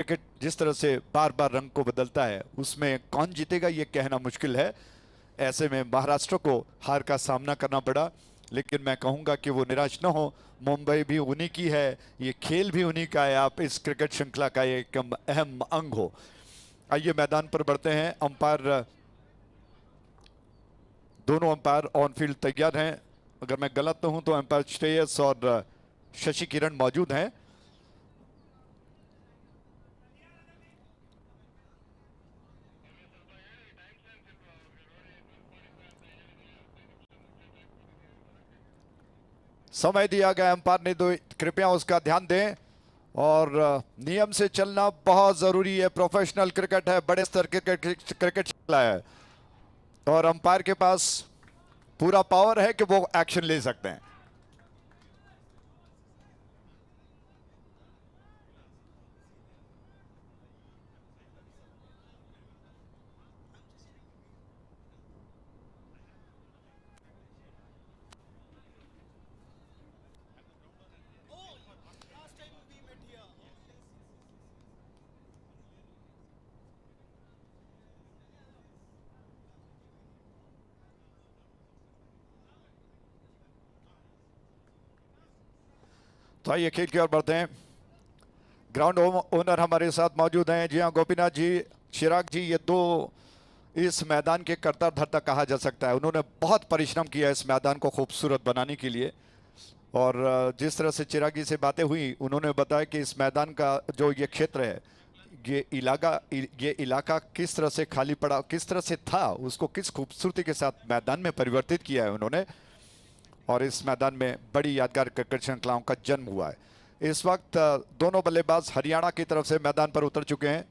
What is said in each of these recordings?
Cricket जिस तरह से बार बार रंग को बदलता है उसमें कौन जीतेगा ये कहना मुश्किल है। ऐसे में महाराष्ट्र को हार का सामना करना पड़ा, लेकिन मैं कहूंगा कि वो निराश न हो। मुंबई भी उन्हीं की है, ये खेल भी उन्हीं का है। आप इस क्रिकेट श्रृंखला का एक अहम अंग हो। आइए मैदान पर बढ़ते हैं। अंपायर, दोनों अंपायर ऑन फील्ड तैयार हैं। अगर मैं गलत तो हूं तो अंपायर श्रेयस और शशि किरण मौजूद हैं। समय दिया गया अंपायर ने, तो कृपया उसका ध्यान दें और नियम से चलना बहुत जरूरी है। प्रोफेशनल क्रिकेट है, बड़े स्तर क्रिकेट चला है और अंपायर के पास पूरा पावर है कि वो एक्शन ले सकते हैं। तो आइए खेल की ओर बढ़ते हैं। ग्राउंड ओनर हमारे साथ मौजूद हैं। जी हाँ गोपीनाथ जी, चिराग जी, ये दो इस मैदान के कर्ता धर्ता कहा जा सकता है। उन्होंने बहुत परिश्रम किया इस मैदान को खूबसूरत बनाने के लिए। और जिस तरह से चिराग जी से बातें हुई, उन्होंने बताया कि इस मैदान का जो ये क्षेत्र है, ये इलाका किस तरह से खाली पड़ा, किस तरह से था, उसको किस खूबसूरती के साथ मैदान में परिवर्तित किया है उन्होंने। और इस मैदान में बड़ी यादगार क्रिकेट श्रृंखलाओं का जन्म हुआ है। इस वक्त दोनों बल्लेबाज हरियाणा की तरफ से मैदान पर उतर चुके हैं।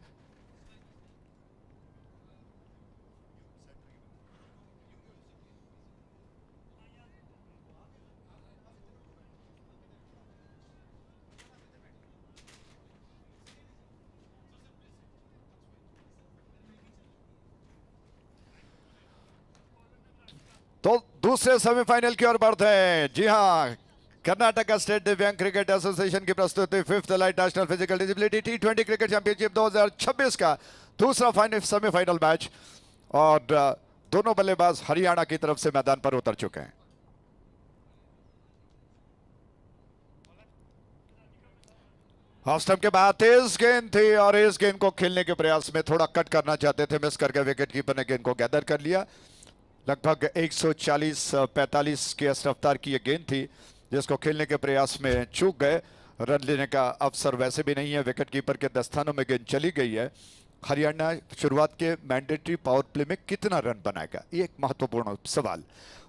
तो दूसरे सेमीफाइनल की ओर बढ़ते हैं। जी हां, कर्नाटका स्टेट दिव्यांग क्रिकेट एसोसिएशन की प्रस्तुति fifth elite national physical disability T20 cricket championship 2026 का दूसरा सेमीफाइनल मैच। और दोनों बल्लेबाज हरियाणा की तरफ से मैदान पर उतर चुके हैं। ऑफ स्टंप के बाद तेज गेंद थी और इस गेंद को खेलने के प्रयास में थोड़ा कट करना चाहते थे, मिस करके विकेट कीपर ने गेंद को गैदर कर लिया। लगभग 140-45 की रफ्तार की यह गेंद थी, जिसको खेलने के प्रयास में चूक गए। रन लेने का अवसर वैसे भी नहीं है, विकेट कीपर के दस्तानों में गेंद चली गई है। हरियाणा शुरुआत के मैंडेटरी पावर प्ले में कितना रन बनाएगा, ये एक महत्वपूर्ण सवाल।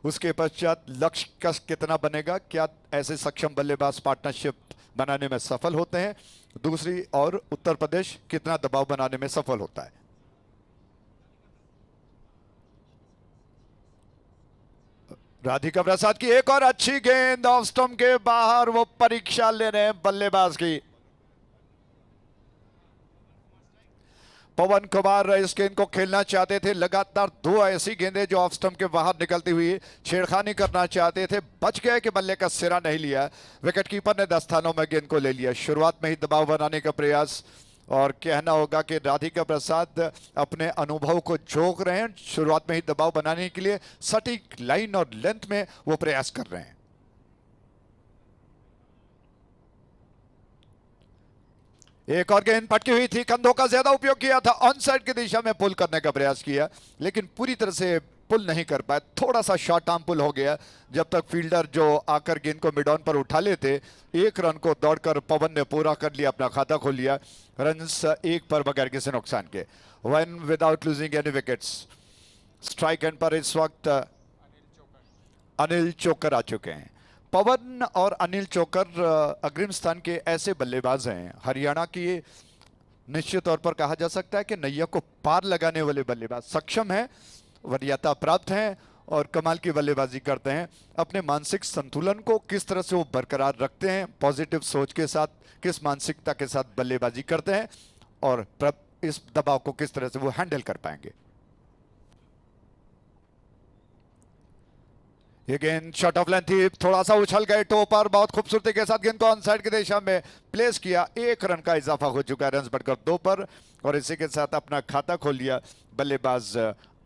उसके पश्चात लक्ष्य का कितना बनेगा, क्या ऐसे सक्षम बल्लेबाज पार्टनरशिप बनाने में सफल होते हैं। दूसरी और उत्तर प्रदेश कितना दबाव बनाने में सफल होता है। राधिका प्रसाद की एक और अच्छी गेंद ऑफ स्टंप के बाहर, वो परीक्षा ले रहे हैं बल्लेबाज की। पवन कुमार इस गेंद को खेलना चाहते थे। लगातार दो ऐसी गेंदें जो ऑफ स्टंप के बाहर निकलती हुई छेड़खानी करना चाहते थे, बच गए कि बल्ले का सिरा नहीं लिया। विकेट कीपर ने दस्तानों में गेंद को ले लिया। शुरुआत में ही दबाव बनाने का प्रयास, और कहना होगा कि राधिका प्रसाद अपने अनुभव को झोंक रहे हैं। शुरुआत में ही दबाव बनाने के लिए सटीक लाइन और लेंथ में वो प्रयास कर रहे हैं। एक और गेंद पटकी हुई थी, कंधों का ज्यादा उपयोग किया था, ऑन साइड की दिशा में पुल करने का प्रयास किया, लेकिन पूरी तरह से पुल नहीं कर पाए। थोड़ा सा शॉर्ट आर्म पुल हो गया, जब तक फील्डर जो आकर गेंद को मिड ऑन पर उठा लेते। एक रन को दौड़कर पवन ने पूरा कर लिया, अपना खाता खोल लिया। रन्स एक पर बगैर किसी नुकसान के, one without losing any wickets. Strike and पर इस वक्त अनिल चोकर आ चुके हैं। पवन और अनिल चोकर अग्रिम स्थान के ऐसे बल्लेबाज हैं हरियाणा की, निश्चित तौर पर कहा जा सकता है कि नैया को पार लगाने वाले बल्लेबाज। सक्षम हैं, वरीयता प्राप्त हैं और कमाल की बल्लेबाजी करते हैं। अपने मानसिक संतुलन को किस तरह से वो बरकरार रखते हैं, पॉजिटिव सोच के साथ, किस मानसिकता के साथ बल्लेबाजी करते हैं और इस दबाव को किस तरह से वो हैंडल कर पाएंगे। ये गेंद शॉट ऑफ लेंथ थी, थोड़ा सा उछल गए टो पर, बहुत खूबसूरती के साथ गेंद को ऑन साइड की दिशा में प्लेस किया। 1 रन का इजाफा हो चुका है, रन बढ़कर 2 पर, और इसी के साथ अपना खाता खोल लिया बल्लेबाज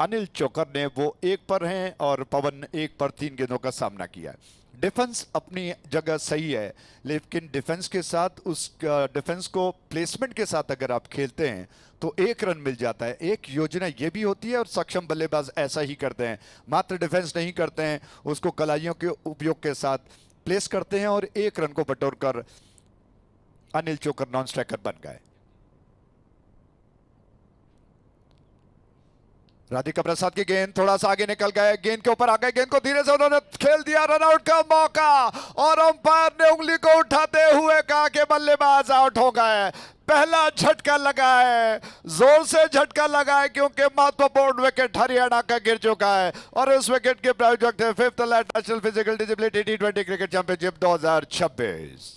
अनिल चोकर ने। वो 1 पर हैं और पवन 1 पर 3 गेंदों का सामना किया। डिफेंस अपनी जगह सही है, लेकिन डिफेंस के साथ उस डिफेंस को प्लेसमेंट के साथ अगर आप खेलते हैं तो 1 रन मिल जाता है। एक योजना ये भी होती है और सक्षम बल्लेबाज ऐसा ही करते हैं, मात्र डिफेंस नहीं करते हैं, उसको कलाइयों के उपयोग के साथ प्लेस करते हैं और 1 रन को बटोर कर अनिल चोकर नॉन स्ट्राइकर बन गए। राधिका प्रसाद की गेंद थोड़ा सा आगे निकल गए, गेंद के ऊपर आ गए, गेंद को धीरे से उन्होंने खेल दिया, रन आउट का मौका, और अंपायर ने उंगली को उठाते हुए कहा कि बल्लेबाज आउट हो गए। पहला झटका लगा है, जोर से झटका लगा है, क्योंकि महत्वपूर्ण विकेट हरियाणा का गिर चुका है, और इस विकेट के प्रायोजक थे 5th national physical disability T20 cricket championship 2026।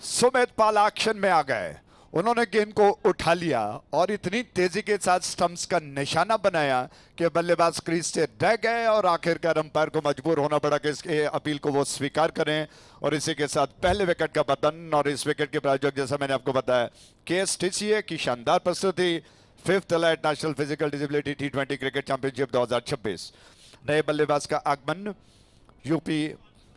Sumit Pal action में आ गए, उन्होंने गेंद को उठा लिया और इतनी तेजी के साथ स्टंप्स का निशाना बनाया कि बल्लेबाज क्रीज से रह गए, और आखिरकार अंपायर को मजबूर होना पड़ा कि इसके अपील को वो स्वीकार करें, और इसी के साथ पहले विकेट का पतन। और इस विकेट के प्रायोजक जैसा मैंने आपको बताया KSTCA की शानदार प्रस्तुति 5th national physical disability T20 cricket championship 2026। नए बल्लेबाज का आगमन, यूपी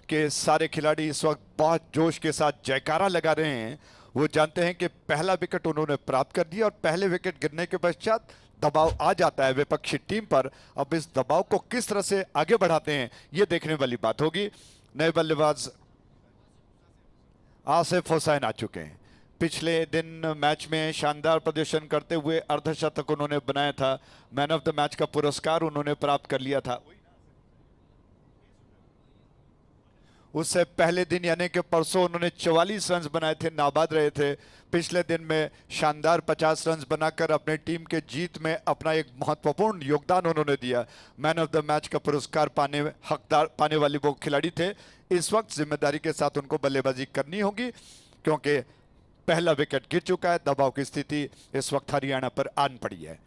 के सारे खिलाड़ी इस वक्त बहुत जोश के साथ जयकारा लगा रहे हैं। वो जानते हैं कि पहला विकेट उन्होंने प्राप्त कर दिया, और पहले विकेट गिरने के पश्चात दबाव आ जाता है विपक्षी टीम पर। अब इस दबाव को किस तरह से आगे बढ़ाते हैं, ये देखने वाली बात होगी। नए बल्लेबाज आसिफ हुसैन आ चुके हैं। पिछले दिन मैच में शानदार प्रदर्शन करते हुए अर्धशतक उन्होंने बनाया था, मैन ऑफ द मैच का पुरस्कार उन्होंने प्राप्त कर लिया था। उससे पहले दिन यानी कि परसों उन्होंने 44 रन बनाए थे, नाबाद रहे थे। पिछले दिन में शानदार 50 रन बनाकर अपने टीम के जीत में अपना एक महत्वपूर्ण योगदान उन्होंने दिया। मैन ऑफ द मैच का पुरस्कार पाने वाले वो खिलाड़ी थे। इस वक्त जिम्मेदारी के साथ उनको बल्लेबाजी करनी होगी, क्योंकि पहला विकेट गिर चुका है। दबाव की स्थिति इस वक्त हरियाणा पर आन पड़ी है।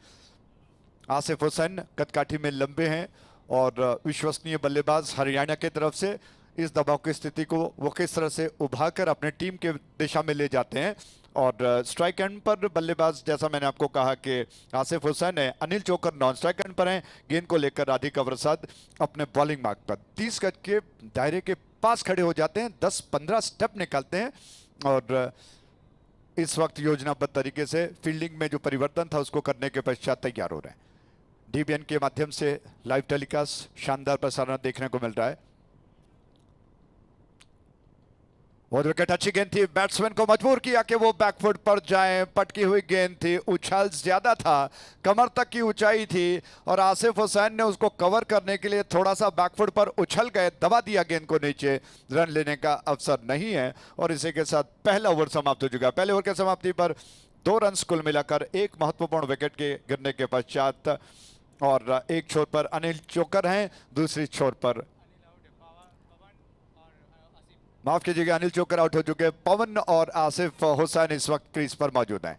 आसिफ हुसैन कदकाठी में लंबे हैं और विश्वसनीय बल्लेबाज हरियाणा की तरफ से इस दबाव की स्थिति को वो किस तरह से उभारकर अपने टीम के दिशा में ले जाते हैं। और स्ट्राइक एंड पर बल्लेबाज जैसा मैंने आपको कहा कि आसिफ हुसैन है, अनिल चोकर नॉन स्ट्राइक एंड पर हैं। गेंद को लेकर राधिका प्रसाद अपने बॉलिंग मार्क पर 30 गज के दायरे के पास खड़े हो जाते हैं, 10-15 स्टेप निकालते हैं, और इस वक्त योजनाबद्ध तरीके से फील्डिंग में जो परिवर्तन था उसको करने के पश्चात तैयार हो रहे हैं। DBN के माध्यम से लाइव टेलीकास्ट शानदार प्रसारण देखने को मिल रहा है। और विकेट अच्छी गेंद थी, बैट्समैन को मजबूर किया कि वो बैकफुट पर जाएं। पटकी हुई गेंद थी, उछाल ज्यादा था, कमर तक की ऊंचाई थी, और आसिफ हुसैन ने उसको कवर करने के लिए थोड़ा सा बैकफुट पर उछल गए, दबा दिया गेंद को नीचे। रन लेने का अवसर नहीं है, और इसी के साथ पहला ओवर समाप्त हो चुका है। पहले ओवर की समाप्ति पर 2 रन कुल मिलाकर, एक महत्वपूर्ण विकेट के गिरने के पश्चात, और एक छोर पर अनिल चोकर हैं, दूसरी छोर पर माफ कीजिएगा अनिल चोकर आउट हो चुके। पवन और आसिफ हुसैन इस वक्त क्रीज पर मौजूद हैं।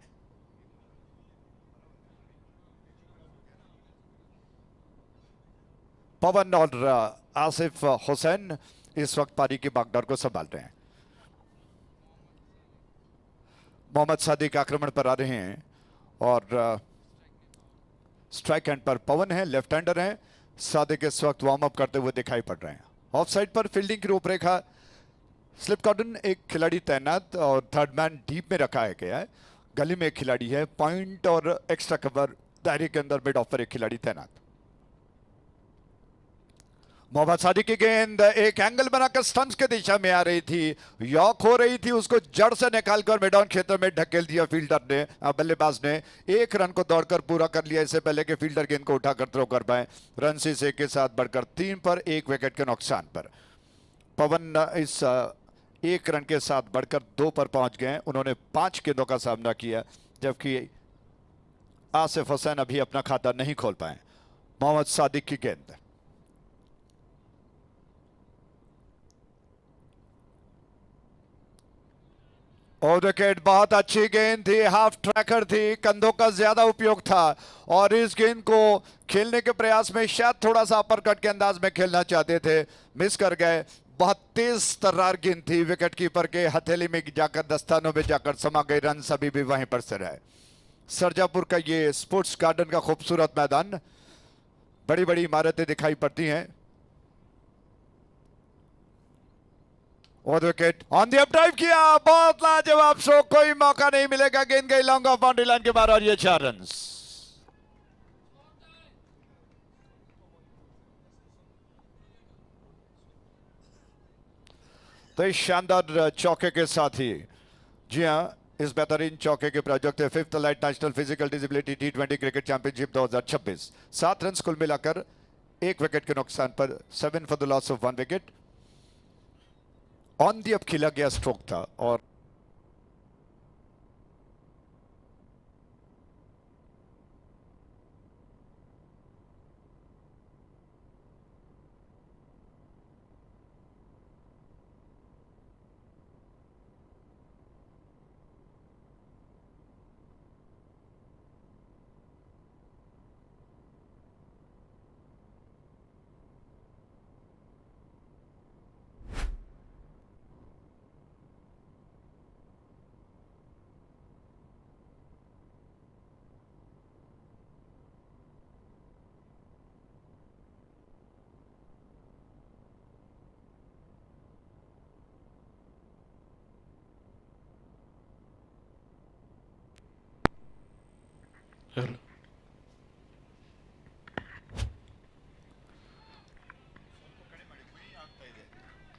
पवन और आसिफ हुसैन इस वक्त पारी की बागडोर को संभाल रहे हैं। मोहम्मद सादिक आक्रमण पर आ रहे हैं, और स्ट्राइक एंड पर पवन है, लेफ्ट हैंडर हैं। सादिक इस वक्त वार्म अप करते हुए दिखाई पड़ रहे हैं। ऑफ साइड पर फील्डिंग की रूपरेखा, स्लिप कॉर्डन एक खिलाड़ी तैनात और थर्ड मैन डीप में रखा गया है। गली में एक खिलाड़ी है, पॉइंट और एक्स्ट्रा कवर दायरे के अंदर मिड ऑफ पर एक खिलाड़ी तैनात। मोहम्मद सादिक की गेंद एक एंगल बनाकर स्टंप्स के दिशा में आ रही थी, यॉक हो रही थी, उसको जड़ से निकालकर मैदान क्षेत्र में ढकेल दिया फील्डर ने, बल्लेबाज ने। 1 रन को दौड़कर पूरा कर लिया, इससे पहले कि फील्डर गेंद को उठाकर थ्रो कर पाए। रन से के साथ बढ़कर 3 पर, 1 विकेट के नुकसान पर। पवन इस 1 रन के साथ बढ़कर 2 पर पहुंच गए। उन्होंने 5 गेंदों का सामना किया, जबकि आसिफ हुसैन अभी अपना खाता नहीं खोल पाए। मोहम्मद सादिक की गेंद, और विकेट, बहुत अच्छी गेंद थी, हाफ ट्रैकर थी, कंधों का ज्यादा उपयोग था और इस गेंद को खेलने के प्रयास में शायद थोड़ा सा अपर कट के अंदाज में खेलना चाहते थे, मिस कर गए। बहुत तेज तर्रार गेंद थी, विकेट कीपर के हथेली में जाकर, दस्तानों में जाकर समा गई, रन अभी भी वहीं पर से रहे। सरजापुर का ये स्पोर्ट्स गार्डन का खूबसूरत मैदान, बड़ी बड़ी इमारतें दिखाई पड़ती हैं। और wicket on the up drive किया, बहुत लाजवाब शो, कोई मौका नहीं मिलेगा, गेंद गई लॉन्ग ऑफ बाउंड्री लाइन के बाहर और ये 4 रन। तो इस शानदार चौके के साथ ही, जी हां, इस बेहतरीन चौके के प्रायोजक थे fifth light national physical disability T20 cricket championship 2026। 7 run कुल मिलाकर 1 विकेट के नुकसान पर, 7 for the loss of 1 wicket. On the up खिला गया स्ट्रोक था और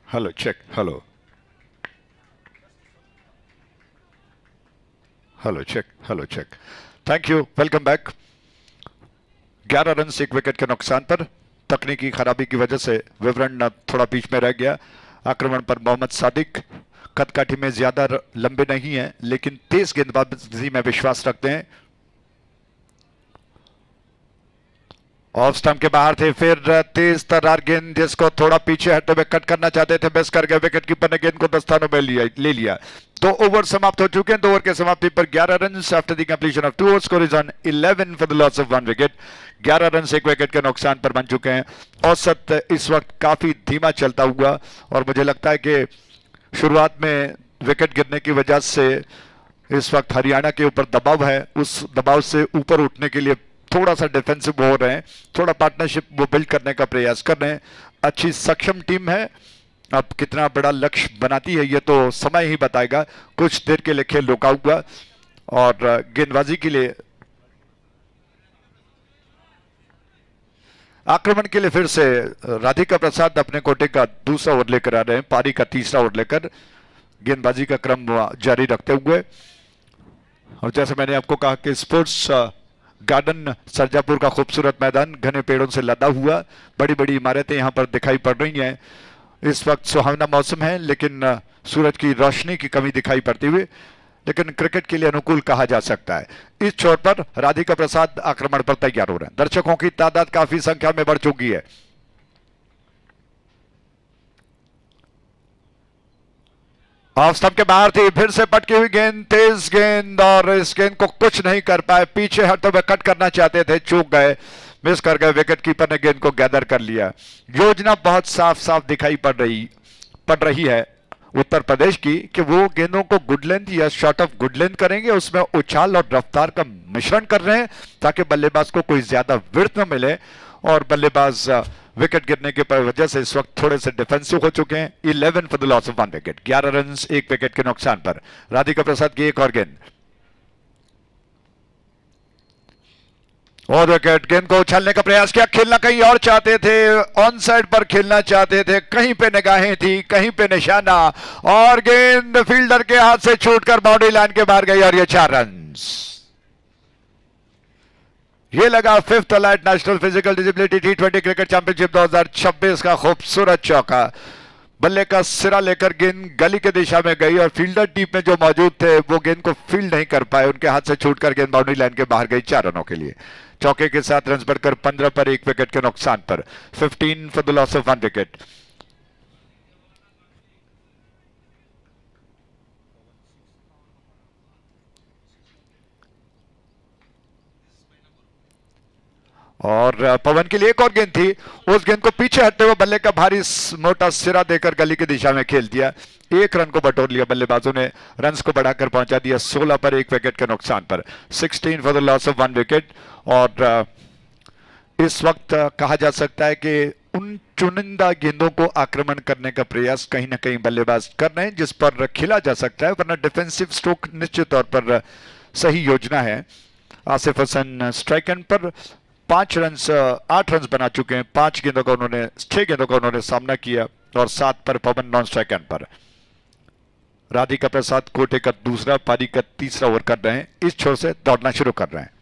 hello check, hello hello check, hello check, thank you, welcome back. 11 run 1 wicket के नुकसान पर, तकनीकी खराबी की वजह से विवरण थोड़ा बीच में रह गया। आक्रमण पर मोहम्मद सादिक कदकाठी में ज्यादा लंबे नहीं हैं, लेकिन तेज गेंदबाजी में विश्वास रखते हैं। ऑफ स्टंप के बाहर थे, फिर तेज तर्रार गेंद जिसको थोड़ा पीछे हटते हुए कट करना चाहते थे, मिस कर गए। विकेट कीपर ने गेंद को दस्तानों में ले लिया। 2 ओवर समाप्त हो चुके हैं। 2 ओवर के समाप्ति पर 11 run after the completion of 2 overs, score is on 11 for the loss of 1 wicket. 11 run 1 wicket के नुकसान पर बन चुके हैं। औसत इस वक्त काफी धीमा चलता हुआ, और मुझे लगता है कि शुरुआत में विकेट गिरने की वजह से इस वक्त हरियाणा के ऊपर दबाव है, उस दबाव से ऊपर उठने के लिए थोड़ा सा डिफेंसिव हो रहे हैं, थोड़ा पार्टनरशिप वो बिल्ड करने का प्रयास कर रहे हैं। अच्छी सक्षम टीम है, अब कितना बड़ा लक्ष्य बनाती है ये तो समय ही बताएगा। कुछ देर के लिए खेल रुका हुआ और गेंदबाजी के लिए, आक्रमण के लिए फिर से राधिका प्रसाद अपने कोटे का दूसरा ओवर लेकर आ रहे हैं, पारी का तीसरा ओवर लेकर गेंदबाजी का क्रम जारी रखते हुए। और जैसे मैंने आपको कहा कि स्पोर्ट्स गार्डन सरजापुर का खूबसूरत मैदान घने पेड़ों से लदा हुआ, बड़ी बड़ी इमारतें यहां पर दिखाई पड़ रही हैं। इस वक्त सुहावना मौसम है, लेकिन सूरज की रोशनी की कमी दिखाई पड़ती हुई, लेकिन क्रिकेट के लिए अनुकूल कहा जा सकता है। इस छोर पर राधिका प्रसाद आक्रमण पर तैयार हो रहे हैं। दर्शकों की तादाद काफी संख्या में बढ़ चुकी है। ऑफ स्टंप के बाहर थी, फिर से पटकी हुई गेंद, तेज गेंद, और इस गेंद को कुछ नहीं कर पाए। पीछे हटते हुए कट करना चाहते थे, चूक गए, मिस कर गए। विकेट कीपर ने गेंद को गैदर कर लिया। योजना बहुत साफ साफ दिखाई पड़ रही है उत्तर प्रदेश की कि वो गेंदों को गुड लेंथ या शॉर्ट ऑफ गुड लेंथ करेंगे, उसमें उछाल और रफ्तार का मिश्रण कर रहे हैं ताकि बल्लेबाज को कोई ज्यादा विड्थ न मिले, और बल्लेबाज विकेट गिरने के वजह से इस वक्त थोड़े से डिफेंसिव हो चुके हैं। 11 for the loss of 1 wicket, 11 run 1 wicket के नुकसान पर। राधिका प्रसाद की एक और गेंद, और विकेट। गेंद को उछालने का प्रयास किया, खेलना कहीं और चाहते थे, ऑन साइड पर खेलना चाहते थे, कहीं पे निगाहें थी, कहीं पे निशाना, और गेंद फील्डर के हाथ से छूटकर बाउंड्री लाइन के बाहर गई और ये 4 रन। ये लगा fifth elite national physical disability T20 cricket championship 2026 का खूबसूरत चौका। बल्ले का सिरा लेकर गेंद गली के दिशा में गई और फील्डर टीम में जो मौजूद थे वो गेंद को फील्ड नहीं कर पाए, उनके हाथ से छूटकर गेंद बाउंड्री लाइन के बाहर गई 4 रनों के लिए। चौके के साथ रन बढ़कर 15 पर 1 विकेट के नुकसान पर, 15 for the loss of 1 wicket. और पवन के लिए एक और गेंद थी, उस गेंद को पीछे हटते हुए बल्ले का भारी मोटा सिरा देकर गली की दिशा में खेल दिया। एक रन को बटोर लिया बल्लेबाजों ने, रन्स को बढ़ाकर पहुंचा दिया 16 पर 1 विकेट के नुकसान पर। 16 for the loss of 1 wicket. और इस वक्त कहा जा सकता है कि उन चुनिंदा गेंदों को आक्रमण करने का प्रयास कहीं ना कहीं बल्लेबाज कर रहे हैं जिस पर खेला जा सकता है, वरना डिफेंसिव स्ट्रोक निश्चित तौर पर सही योजना है। आसिफ हसन स्ट्राइक एंड पर 8 रन बना चुके हैं। 6 गेंदों का उन्होंने सामना किया और 7 पर पवन नॉन स्ट्राइक एंड पर। राधिका प्रसाद कोटे का दूसरा पारी का तीसरा ओवर कर रहे हैं, इस छोर से दौड़ना शुरू कर रहे हैं।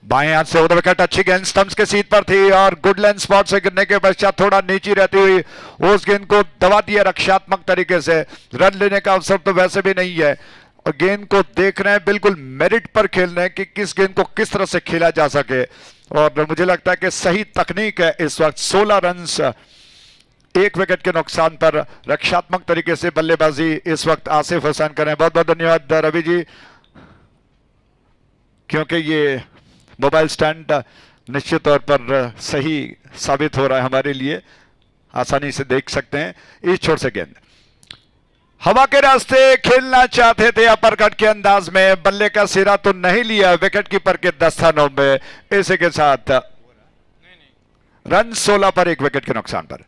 बाएं हाथ से ओवर विकेट, अच्छी गेंद स्टंप्स के सीध पर थी और गुड लेंथ स्पॉट से गिरने के पश्चात थोड़ा नीचे रहती हुई उस गेंद को दबा दिया रक्षात्मक तरीके से। रन लेने का अवसर तो वैसे भी नहीं है और गेंद को देख रहे हैं, बिल्कुल मेरिट पर खेल रहे हैं कि किस गेंद को किस तरह से खेला जा सके। और मुझे लगता है कि सही तकनीक है इस वक्त। 16 रन 1 विकेट के नुकसान पर रक्षात्मक तरीके से बल्लेबाजी इस वक्त आसिफ हसन करें। बहुत बहुत धन्यवाद रवि जी, क्योंकि ये मोबाइल स्टैंड निश्चित तौर पर सही साबित हो रहा है हमारे लिए, आसानी से देख सकते हैं। इस छोर से गेंद हवा के रास्ते खेलना चाहते थे अपर कट के अंदाज में, बल्ले का सिरा तो नहीं लिया विकेट कीपर के दस्तानों में। इसी के साथ रन 16 पर 1 विकेट के नुकसान पर।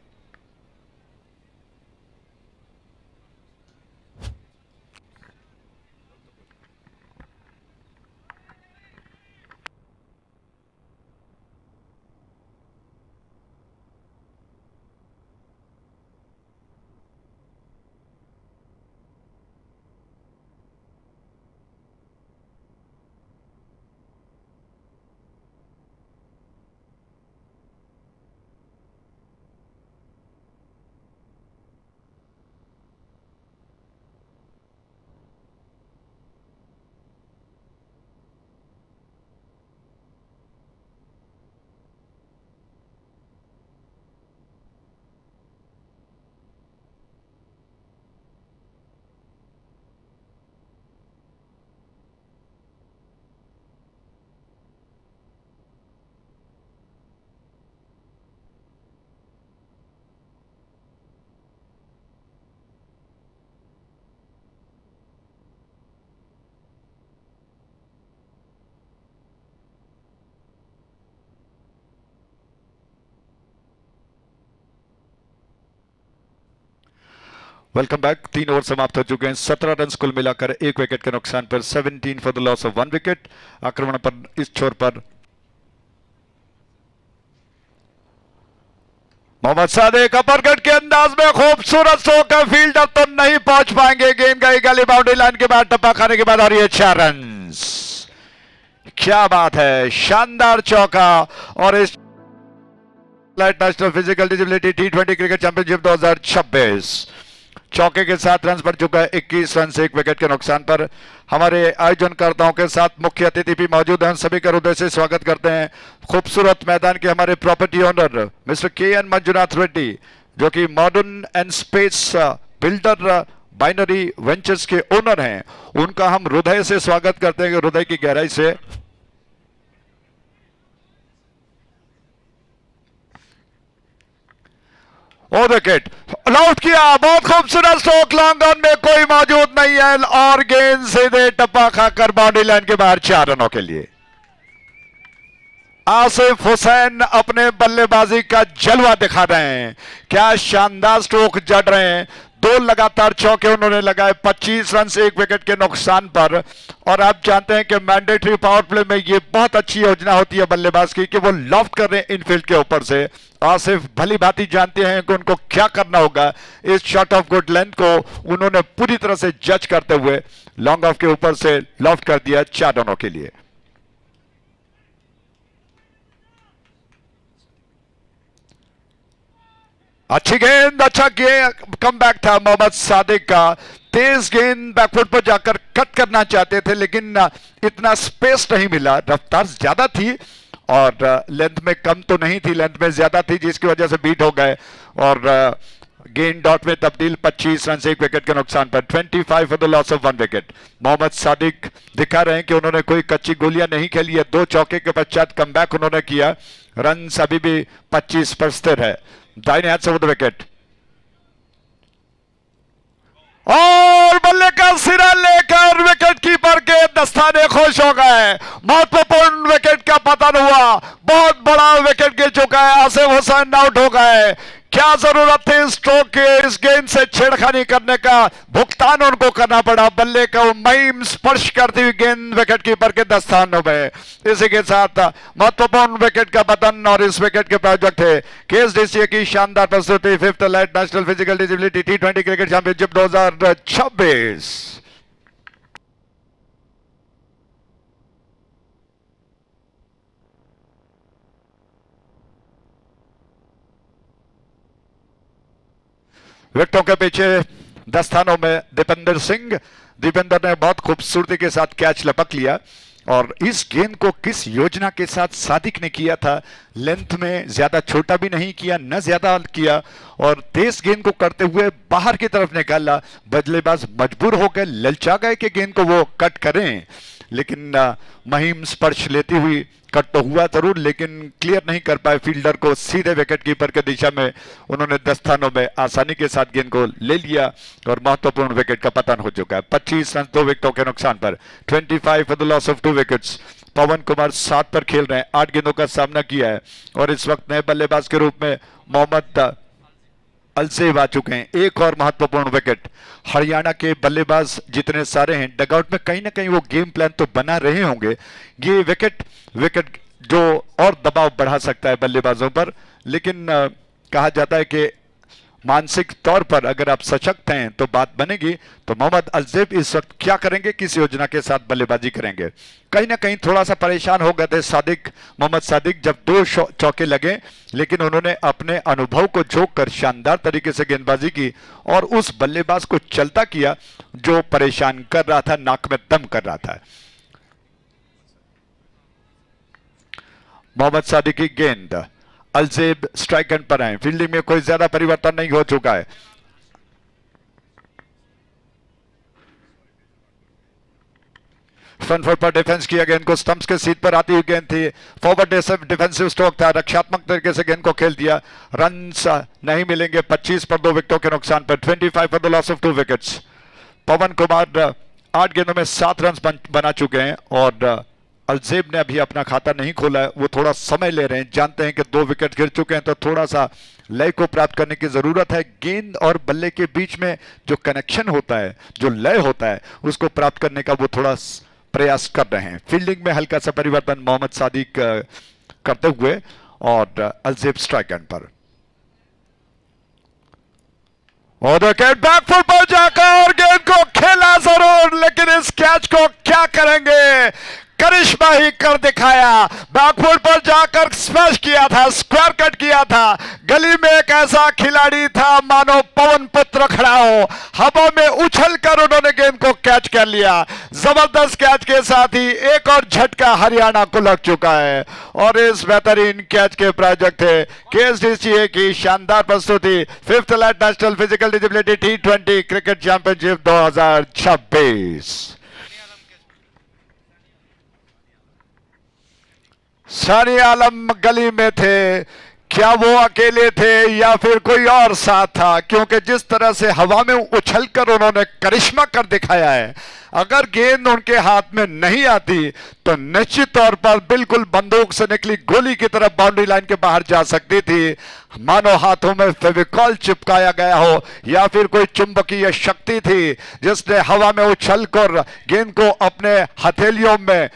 Welcome back. 3 ओवर समाप्त हो चुके हैं। 17 रन कुल मिलाकर 1 विकेट के नुकसान पर। 17 for the loss of 1 wicket. आक्रमण पर इस छोर पर मोहम्मद सादिक अपरकट के अंदाज में खूबसूरत स्ट्रोक का फील्डर तो नहीं पहुंच पाएंगे। गेंद गई गली बाउंड्री लाइन के बाद टप्पा खाने के बाद और ये 4 रन। क्या बात है, शानदार चौका। और इस national physical disability T20 cricket championship 2026 चौके के साथ रन पर चुका है। 21 रन से 1 विकेट के नुकसान पर। हमारे आयोजनकर्ताओं के साथ मुख्य अतिथि भी मौजूद हैं, सभी का हृदय से स्वागत करते हैं। खूबसूरत मैदान के हमारे property owner mister KN Manjunath Reddy, जो कि modern and space builder binary ventures के ओनर हैं, उनका हम हृदय से स्वागत करते हैं, हृदय की गहराई से। और विकेट आउट किया, बहुत खूबसूरत स्ट्रोक, लॉन्ग ऑन में कोई मौजूद नहीं है और गेंद सीधे टप्पा खाकर बाउंड्री लाइन के बाहर 4 रनों के लिए। आसिफ हुसैन अपने बल्लेबाजी का जलवा दिखा रहे हैं। क्या शानदार स्ट्रोक जड़ रहे हैं। 2 लगातार चौके उन्होंने लगाए 25 रन से 1 विकेट के नुकसान पर। और आप जानते हैं कि मैंडेटरी पावर प्ले में ये बहुत अच्छी योजना होती है बल्लेबाज की कि वो लॉफ्ट कर रहे हैं इनफील्ड के ऊपर से। आसिफ भली भांति जानते हैं कि उनको क्या करना होगा। इस शॉट ऑफ गुड लेंथ को उन्होंने पूरी तरह से जज करते हुए लॉन्ग ऑफ के ऊपर से लॉफ्ट कर दिया 4 रनों के लिए। अच्छी गेंद, अच्छा कम बैक था मोहम्मद सादिक का। तेज गेंद बैकफुट पर जाकर कट करना चाहते थे, लेकिन इतना स्पेस नहीं मिला। रफ्तार ज्यादा थी और लेंथ में कम तो नहीं थी, लेंथ में ज्यादा थी, जिसकी वजह से बीट हो गए। और गेंद डॉट में तब्दील, 25 रन से 1 विकेट के नुकसान पर, 25 for the loss of 1 wicket. Mohammad Sadiq दिखा रहे हैं कि उन्होंने कोई कच्ची गोलियां नहीं खेली है, 2 चौके के पश्चात कमबैक उन्होंने किया। रन अभी भी 25 पर स्थिर है। दाहिने हाथ से वो विकेट और बल्ले का सिरा लेकर विकेट कीपर के दस्ताने खुश हो गए। महत्वपूर्ण विकेट का पतन हुआ, बहुत बड़ा विकेट गिर चुका है। आसिफ हुसैन आउट हो गए। क्या जरूरत थी स्ट्रोक के, इस गेंद से छेड़खानी करने का भुगतान उनको करना पड़ा। बल्ले को महीम स्पर्श करती हुई गेंद विकेट कीपर के दस्तानों में। इसी के साथ महत्वपूर्ण विकेट का पतन और इस विकेट के प्रायोजक थे केएसडीसी की शानदार प्रस्तुति। 5th elite national physical disability T20 cricket championship 2026। विकेटों के पीछे दस्तानों में दीपेंद्र सिंह। दीपेंद्र ने बहुत खूबसूरती के साथ कैच लपक लिया और इस गेंद को किस योजना के साथ सादिक ने किया था। लेंथ में ज्यादा छोटा भी नहीं किया, न ज्यादा किया और तेज गेंद को करते हुए बाहर की तरफ निकाला। बल्लेबाज मजबूर हो गए, ललचा गए कि गेंद को वो कट करें, लेकिन महीम स्पर्श लेती हुई कट तो हुआ जरूर, लेकिन क्लियर नहीं कर पाए फील्डर को। सीधे विकेट कीपर के दिशा में उन्होंने दस्तानों में आसानी के साथ गेंद को ले लिया और महत्वपूर्ण विकेट का पतन हो चुका है। 25 रन 2 विकेटों के नुकसान पर, 25 for the loss of 2 wickets. Pawan Kumar 7 पर खेल रहे हैं, 8 गेंदों का सामना किया है और इस वक्त नए बल्लेबाज के रूप में मोहम्मद अलसेब आ चुके हैं। एक और महत्वपूर्ण विकेट। हरियाणा के बल्लेबाज जितने सारे हैं डगआउट में कहीं ना कहीं वो गेम प्लान तो बना रहे होंगे। ये विकेट जो और दबाव बढ़ा सकता है बल्लेबाजों पर, लेकिन कहा जाता है कि मानसिक तौर पर अगर आप सशक्त हैं तो बात बनेगी। तो मोहम्मद अलसेब इस वक्त क्या करेंगे, किस योजना के साथ बल्लेबाजी करेंगे। कहीं ना कहीं थोड़ा सा परेशान हो गए थे मोहम्मद सादिक जब 2 चौके लगे, लेकिन उन्होंने अपने अनुभव को झोंक कर शानदार तरीके से गेंदबाजी की और उस बल्लेबाज को चलता किया जो परेशान कर रहा था, नाक में दम कर रहा था। मोहम्मद सादिक की गेंद, अलसेब स्ट्राइक एंड पर आए। फील्डिंग में कोई ज्यादा परिवर्तन नहीं हो चुका है। फ्रंट फुट पर डिफेंस किया, गेंद को स्टंप्स के सीट पर आती हुई गेंद थी। फॉरवर्ड डिफेंसिव स्ट्रोक था, रक्षात्मक तरीके से गेंद को खेल दिया। रन्स नहीं मिलेंगे, 25 पर 2 विकेटों के नुकसान पर, 25 for the loss of 2 wickets. Pawan Kumar 8 गेंदों में 7 रन बना चुके हैं और अलसेब ने अभी अपना खाता नहीं खोला है। वो थोड़ा समय ले रहे हैं, जानते हैं कि 2 विकेट गिर चुके हैं तो थोड़ा सा लय को प्राप्त करने की जरूरत है। गेंद और बल्ले के बीच में जो कनेक्शन होता है, जो लय होता है, उसको प्राप्त करने का वो थोड़ा प्रयास कर रहे हैं। फील्डिंग में हल्का सा परिवर्तन मोहम्मद सादिक करते हुए और अलसेब स्ट्राइक एंड पर। और विकेट बैकफुट पर जाकर गेंद को खेला जरूर, लेकिन इस कैच को क्या करेंगे, करिश्मा ही कर दिखाया। बैकफुट पर जाकर स्मैश किया था, स्क्वायर कट किया था। गली में एक ऐसा खिलाड़ी था मानो पवन पुत्र खड़ा हो, हवा में उछल कर उन्होंने गेंद को कैच कर लिया। जबरदस्त कैच के साथ ही एक और झटका हरियाणा को लग चुका है और इस बेहतरीन कैच के प्रायोजक थे केएसडीसी की शानदार प्रस्तुति। 5th elite national physical disability T20 cricket championship 2026। Sani आलम गली में थे, क्या वो अकेले थे या फिर कोई और साथ था, क्योंकि जिस तरह से हवा में उछलकर उन्होंने करिश्मा कर दिखाया है। अगर गेंद उनके हाथ में नहीं आती तो निश्चित तौर पर बिल्कुल बंदूक से निकली गोली की तरफ बाउंड्री लाइन के बाहर जा सकती थी, मानो हाथों में फेविकॉल चिपकाया गया हो या फिर कोई चुंबकीय शक्ति थी जिसने हवा में उछलकर गेंद को अपने हथेलियों में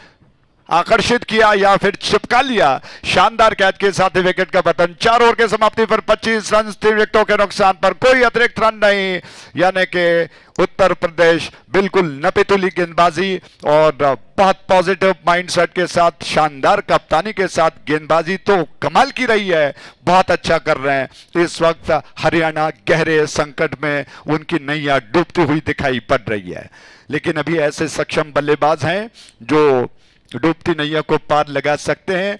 आकर्षित किया या फिर चिपका लिया। शानदार कैच के साथ विकेट का पतन। 4 ओवर के समाप्ति पर 25 रन 3 विकेटों के नुकसान पर, कोई अतिरिक्त रन नहीं, यानी कि उत्तर प्रदेश बिल्कुल नपीतुली गेंदबाजी और बहुत पॉजिटिव माइंडसेट के साथ, शानदार कप्तानी के साथ गेंदबाजी तो कमाल की रही है, बहुत अच्छा कर रहे हैं। इस वक्त हरियाणा गहरे संकट में उनकी नैया डूबती हुई दिखाई पड़ रही है, लेकिन अभी ऐसे सक्षम बल्लेबाज हैं जो डूबती नैया को पार लगा सकते हैं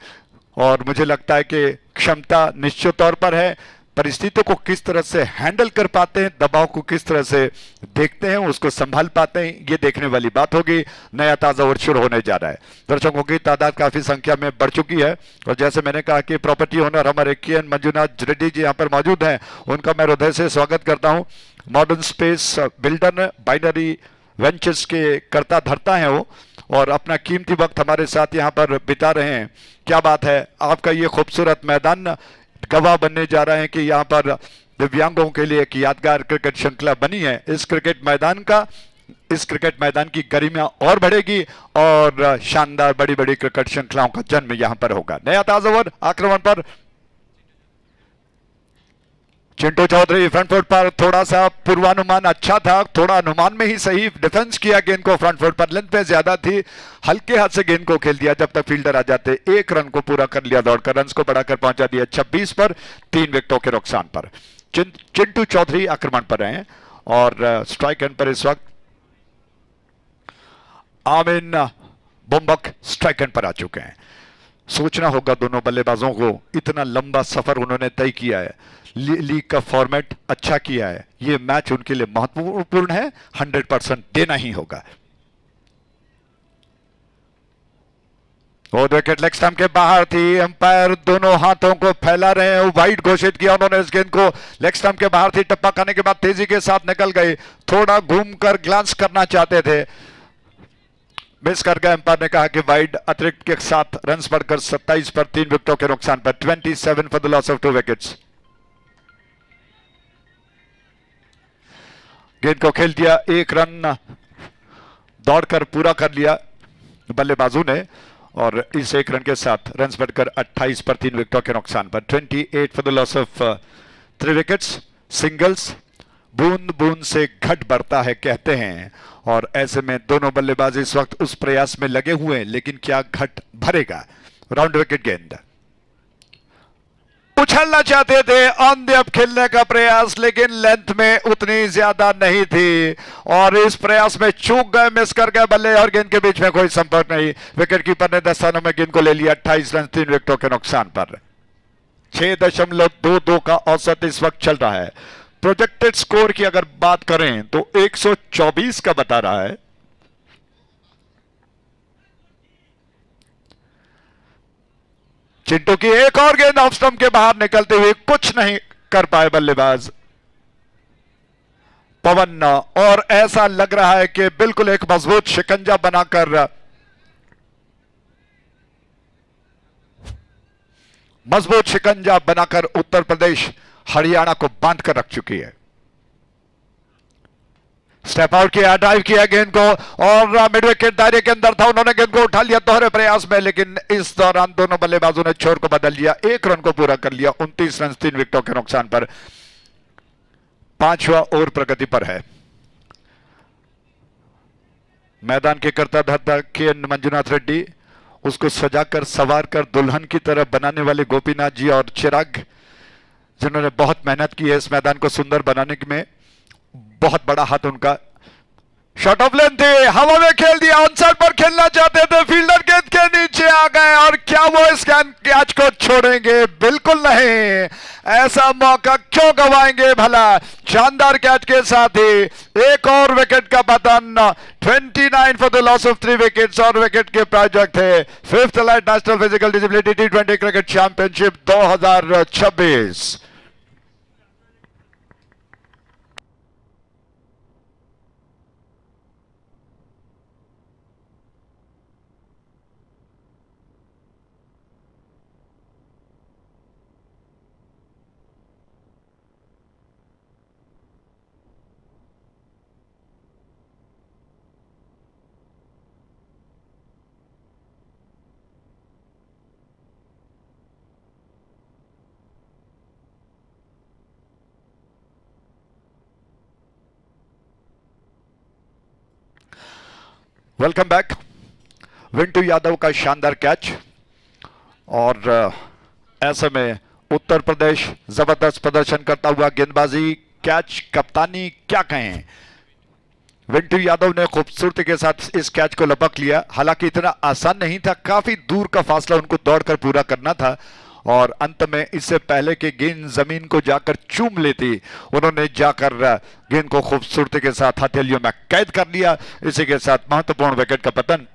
और मुझे लगता है कि क्षमता निश्चित तौर पर है। परिस्थितियों को किस तरह से हैंडल कर पाते हैं, दबाव को किस तरह से देखते हैं, उसको संभाल पाते हैं, ये देखने वाली बात होगी। नया ताजा ओवर शुरू होने जा रहा है। दर्शकों की तादाद काफी संख्या में बढ़ चुकी है और जैसे मैंने कहा कि प्रॉपर्टी ओनर हमारे के मंजुनाथ रेड्डी जी यहाँ पर मौजूद हैं, उनका मैं हृदय से स्वागत करता हूँ। Modern space builder binary ventures के करता धरता है वो, और अपना कीमती वक्त हमारे साथ यहाँ पर बिता रहे हैं। क्या बात है, आपका ये खूबसूरत मैदान गवाह बनने जा रहे हैं कि यहाँ पर दिव्यांगों के लिए एक यादगार क्रिकेट श्रृंखला बनी है। इस क्रिकेट मैदान की गरिमा और बढ़ेगी और शानदार बड़ी बड़ी क्रिकेट श्रृंखलाओं का जन्म यहाँ पर होगा। नया ताजा ओवर आक्रमण पर चिंटू चौधरी फ्रंट फुट पर, थोड़ा सा पूर्वानुमान अच्छा था, थोड़ा अनुमान में ही सही डिफेंस किया गेंद को फ्रंट फुट पर, लेंथ पे ज्यादा थी, हल्के हाथ से गेंद को खेल दिया जब तक फील्डर आ जाते। 1 रन को पूरा कर लिया दौड़कर, रन को बढ़ाकर पहुंचा दिया 26 पर 3 विकेटों के नुकसान पर। चिंटू चौधरी आक्रमण पर हैं और स्ट्राइक एंड पर इस वक्त आमिन बुम्बक स्ट्राइक एंड पर आ चुके हैं। सोचना होगा दोनों बल्लेबाजों को, इतना लंबा सफर उन्होंने तय किया है, लीग का फॉर्मेट अच्छा किया है, ये मैच उनके लिए महत्वपूर्ण है, 100% देना ही होगा। वो विकेट लेग स्टंप के बाहर थी, अंपायर दोनों हाथों को फैला रहे हैं, वाइड घोषित किया उन्होंने इस गेंद को। लेग स्टंप के बाहर थी, टप्पा खाने के बाद तेजी के साथ निकल गई, थोड़ा घूमकर ग्लांस करना चाहते थे, मिस कर गए। अंपायर ने कहा कि वाइड अतिरिक्त के साथ रन्स बढ़कर 27 पर 3 विकेटों के नुकसान पर 27 for the loss of 2 wickets. गेंद को खेल दिया, 1 रन दौड़कर पूरा कर लिया बल्लेबाजों ने और इस 1 रन के साथ रन्स बढ़कर 28 पर 3 विकेटों के नुकसान पर 28 for the loss of 3 wickets. Singles बूंद बूंद से घट बढ़ता है कहते हैं, और ऐसे में दोनों बल्लेबाज इस वक्त उस प्रयास में लगे हुए हैं, लेकिन क्या घट भरेगा। राउंड विकेट गेंद, उछलना चाहते थे, ऑन द अप खेलने का प्रयास, लेकिन लेंथ में उतनी ज्यादा नहीं थी और इस प्रयास में चूक गए, मिस कर गए बल्ले और गेंद के बीच में कोई संपर्क नहीं। विकेट कीपर ने 10 स्थानों में गेंद को ले लिया, 28 रन 3 विकेटों के नुकसान पर। 6.22 का औसत इस वक्त चल रहा है। प्रोजेक्टेड स्कोर की अगर बात करें तो 124 का बता रहा है। चिंटू की एक और गेंद ऑफ स्टंप के बाहर निकलते हुए कुछ नहीं कर पाए बल्लेबाज पवन, और ऐसा लग रहा है कि बिल्कुल एक मजबूत शिकंजा बनाकर उत्तर प्रदेश हरियाणा को बांध कर रख चुकी है। स्टेप आउट किया, ड्राइव किया गेंद को और मिड विकेट दायरे के अंदर था, उन्होंने गेंद को उठा लिया दोहरे प्रयास में, लेकिन इस दौरान दोनों बल्लेबाजों ने छोर को बदल लिया, 1 रन को पूरा कर लिया, 29 रन 3 विकेटों के नुकसान पर। 5वां ओवर प्रगति पर है। मैदान के करता धरता के मंजुनाथ रेड्डी, उसको सजाकर सवार कर दुल्हन की तरह बनाने वाले गोपीनाथ जी और चिराग, जिन्होंने बहुत मेहनत की है इस मैदान को सुंदर बनाने में, बहुत बड़ा हाथ उनका। शॉट ऑफ लेंथ थे, हवा में खेल दिया, ऑनसाइड पर खेलना चाहते थे, फील्डर गेंद के नीचे आ गए और क्या वो इस कैच को छोड़ेंगे? बिल्कुल नहीं, ऐसा मौका क्यों गवाएंगे भला। शानदार कैच के साथ ही एक और विकेट का पतन, 29 for the loss of 3 wickets और विकेट के प्रायोजक थे 5th allied national physical disability T20 cricket championship 2026। Welcome back. Vintu Yadav का शानदार कैच और ऐसे में उत्तर प्रदेश जबरदस्त प्रदर्शन करता हुआ, गेंदबाजी, कैच, कप्तानी, क्या कहें। विंटू यादव ने खूबसूरती के साथ इस कैच को लपक लिया, हालांकि इतना आसान नहीं था, काफी दूर का फासला उनको दौड़कर पूरा करना था और अंत में इससे पहले कि गेंद जमीन को जाकर चूम लेती, उन्होंने जाकर गेंद को खूबसूरती के साथ हथेलियों में कैद कर लिया। इसी के साथ महत्वपूर्ण विकेट का पतन।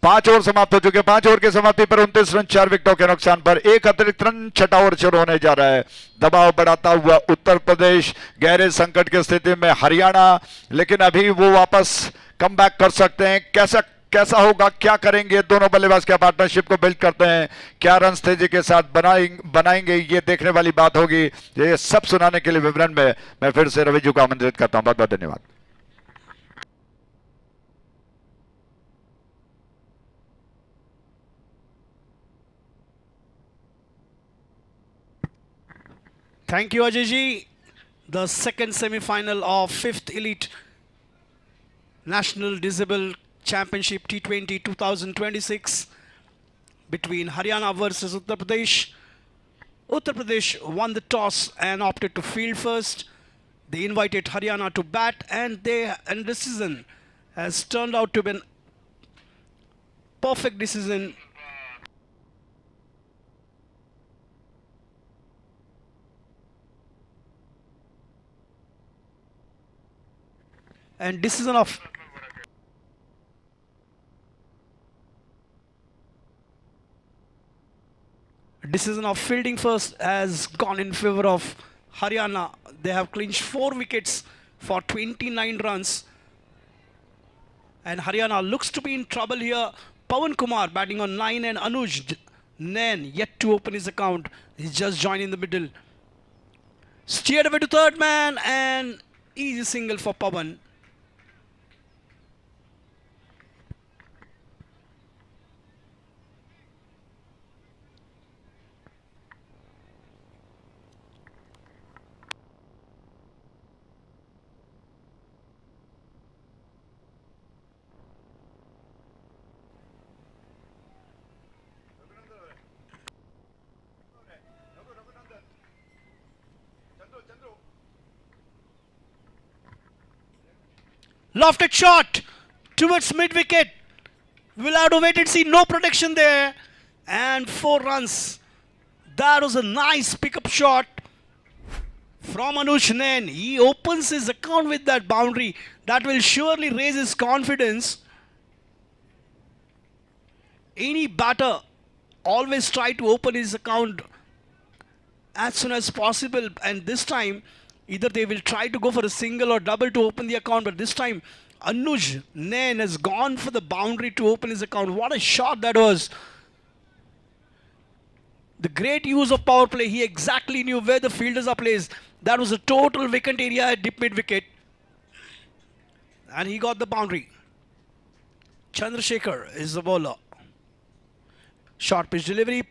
5 ओवर समाप्त हो चुके। 5 ओवर की समाप्ति पर 29 रन 4 विकेटों के नुकसान पर एक अतिरिक्त रन। छठा ओवर शुरू होने जा रहा है। दबाव बढ़ाता हुआ उत्तर प्रदेश, गहरे संकट की स्थिति में हरियाणा, लेकिन अभी वो वापस कम बैक कर सकते हैं। कैसा कैसा होगा, क्या करेंगे दोनों बल्लेबाज, क्या पार्टनरशिप को बिल्ड करते हैं, क्या रन तेजी के साथ बनाएंगे, ये देखने वाली बात होगी। ये सब सुनाने के लिए विवरण में मैं फिर से रवि जी को आमंत्रित करता हूं। बहुत बहुत धन्यवाद। Thank you, Ajay ji. The second semi-final of 5th Elite National Disable Championship T20 2026 between Haryana versus Uttar Pradesh. Uttar Pradesh won the toss and opted to field first. They invited Haryana to bat, and this decision has turned out to be a perfect decision. And decision of fielding first has gone in favor of Haryana. They have clinched 4 wickets for 29 runs. And Haryana looks to be in trouble here. Pawan Kumar batting on 9 and Anuj Nain yet to open his account. He's just joined in the middle. Steered away to third man and easy single for Pawan. Lofted shot towards mid-wicket. We'll have to wait and see. No protection there. And 4 runs. That was a nice pickup shot from Anuj Nain. He opens his account with that boundary. That will surely raise his confidence. Any batter always try to open his account as soon as possible, and this time either they will try to go for a single or double to open the account, but this time Anuj Nain has gone for the boundary to open his account. What a shot that was. The great use of power play. He exactly knew where the fielders are placed. That was a total vacant area at deep mid wicket, and he got the boundary. Chandrasekhar is the bowler. Short pitch delivery.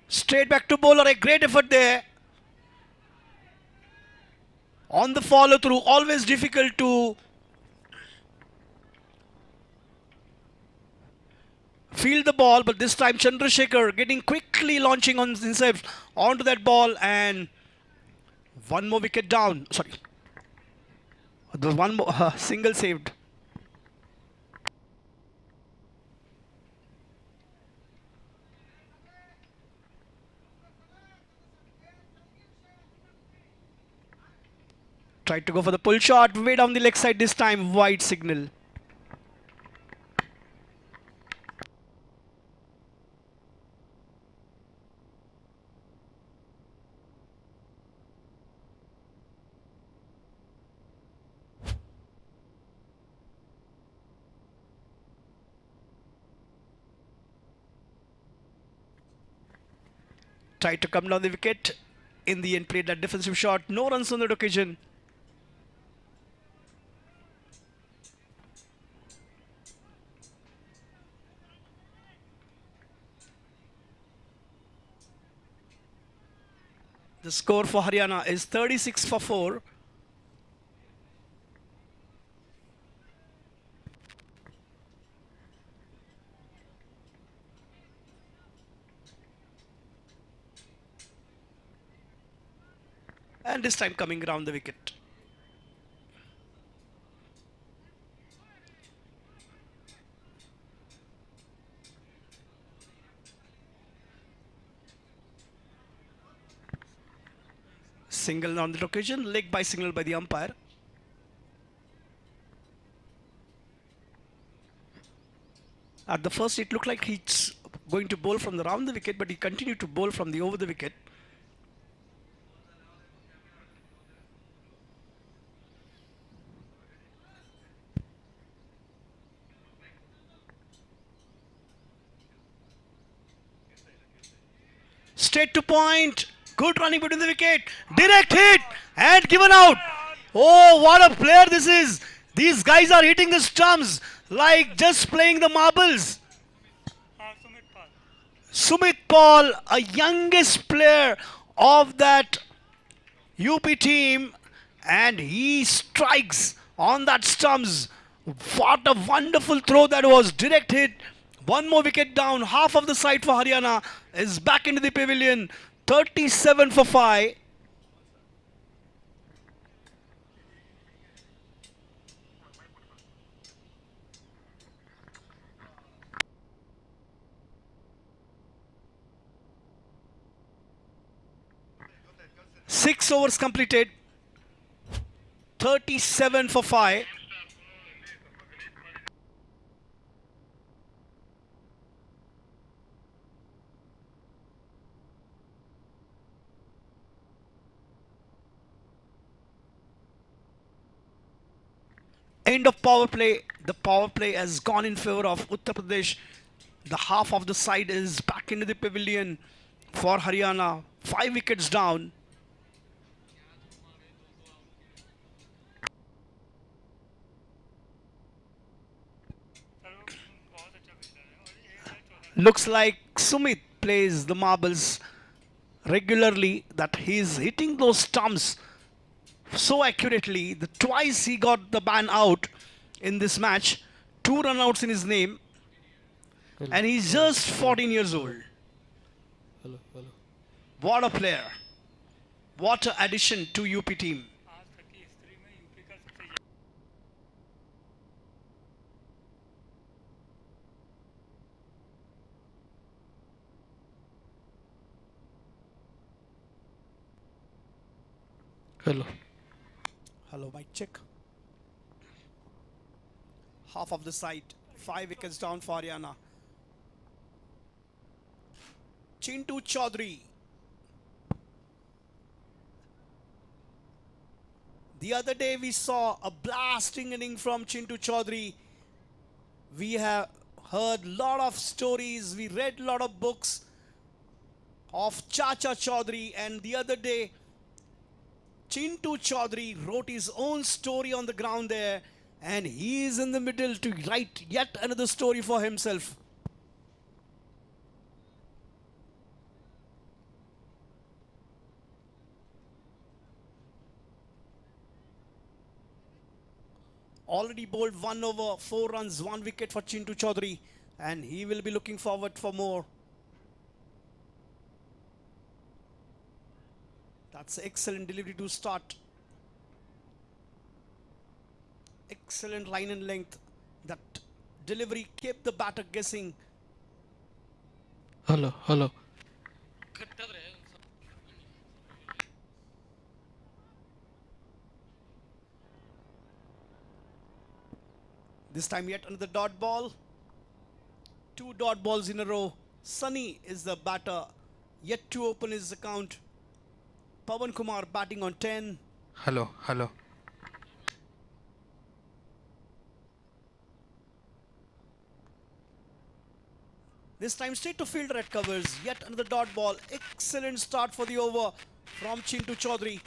Straight back to bowler. A great effort there. On the follow through, always difficult to field the ball, but this time Chandrasekhar getting quickly launching on himself onto that ball, and one more wicket down. Sorry, the one more single saved. Tried to go for the pull shot, way down the leg side this time, wide signal. Tried to come down the wicket. In the end, played that defensive shot. No runs on that occasion. The score for Haryana is 36 for 4. And this time coming around the wicket. Single on that occasion, leg by signal by the umpire. At the first, it looked like he's going to bowl from around the wicket, but he continued to bowl from the over the wicket. Straight to point. Good running between the wicket. Direct hit and given out. Oh, what a player this is. These guys are hitting the stumps like just playing the marbles. Sumit Paul, a youngest player of that UP team, and he strikes on that stumps. What a wonderful throw that was. Direct hit. One more wicket down. Half of the side for Haryana is back into the pavilion. 37 for 5. Six overs completed. 37 for 5. End of power play. The power play has gone in favor of Uttar Pradesh. The half of the side is back into the pavilion for Haryana. 5 wickets down. Looks like Sumit plays the marbles regularly, that he's hitting those stumps so accurately. The twice he got the ban out in this match. 2 run outs in his name. And he's just 14 years old. Hello. What a player. What an addition to UP team. Hello. Hello, mic check. Half of the side. 5 wickets down for Haryana. Chintu Chaudhary. The other day we saw a blasting inning from Chintu Chaudhary. We have heard lot of stories. We read lot of books of Chacha Chaudhary, and the other day Chintu Chaudhary wrote his own story on the ground there, and he is in the middle to write yet another story for himself. Already bowled 1 over, 4 runs, 1 wicket for Chintu Chaudhary, and he will be looking forward for more. That's excellent delivery to start. Excellent line and length. That delivery kept the batter guessing. Hello. This time yet another dot ball. 2 dot balls in a row. Sunny is the batter, yet to open his account. Pawan Kumar batting on 10. Hello. This time straight to fielder at covers. Yet another dot ball. Excellent start for the over from Chintu Chaudhary.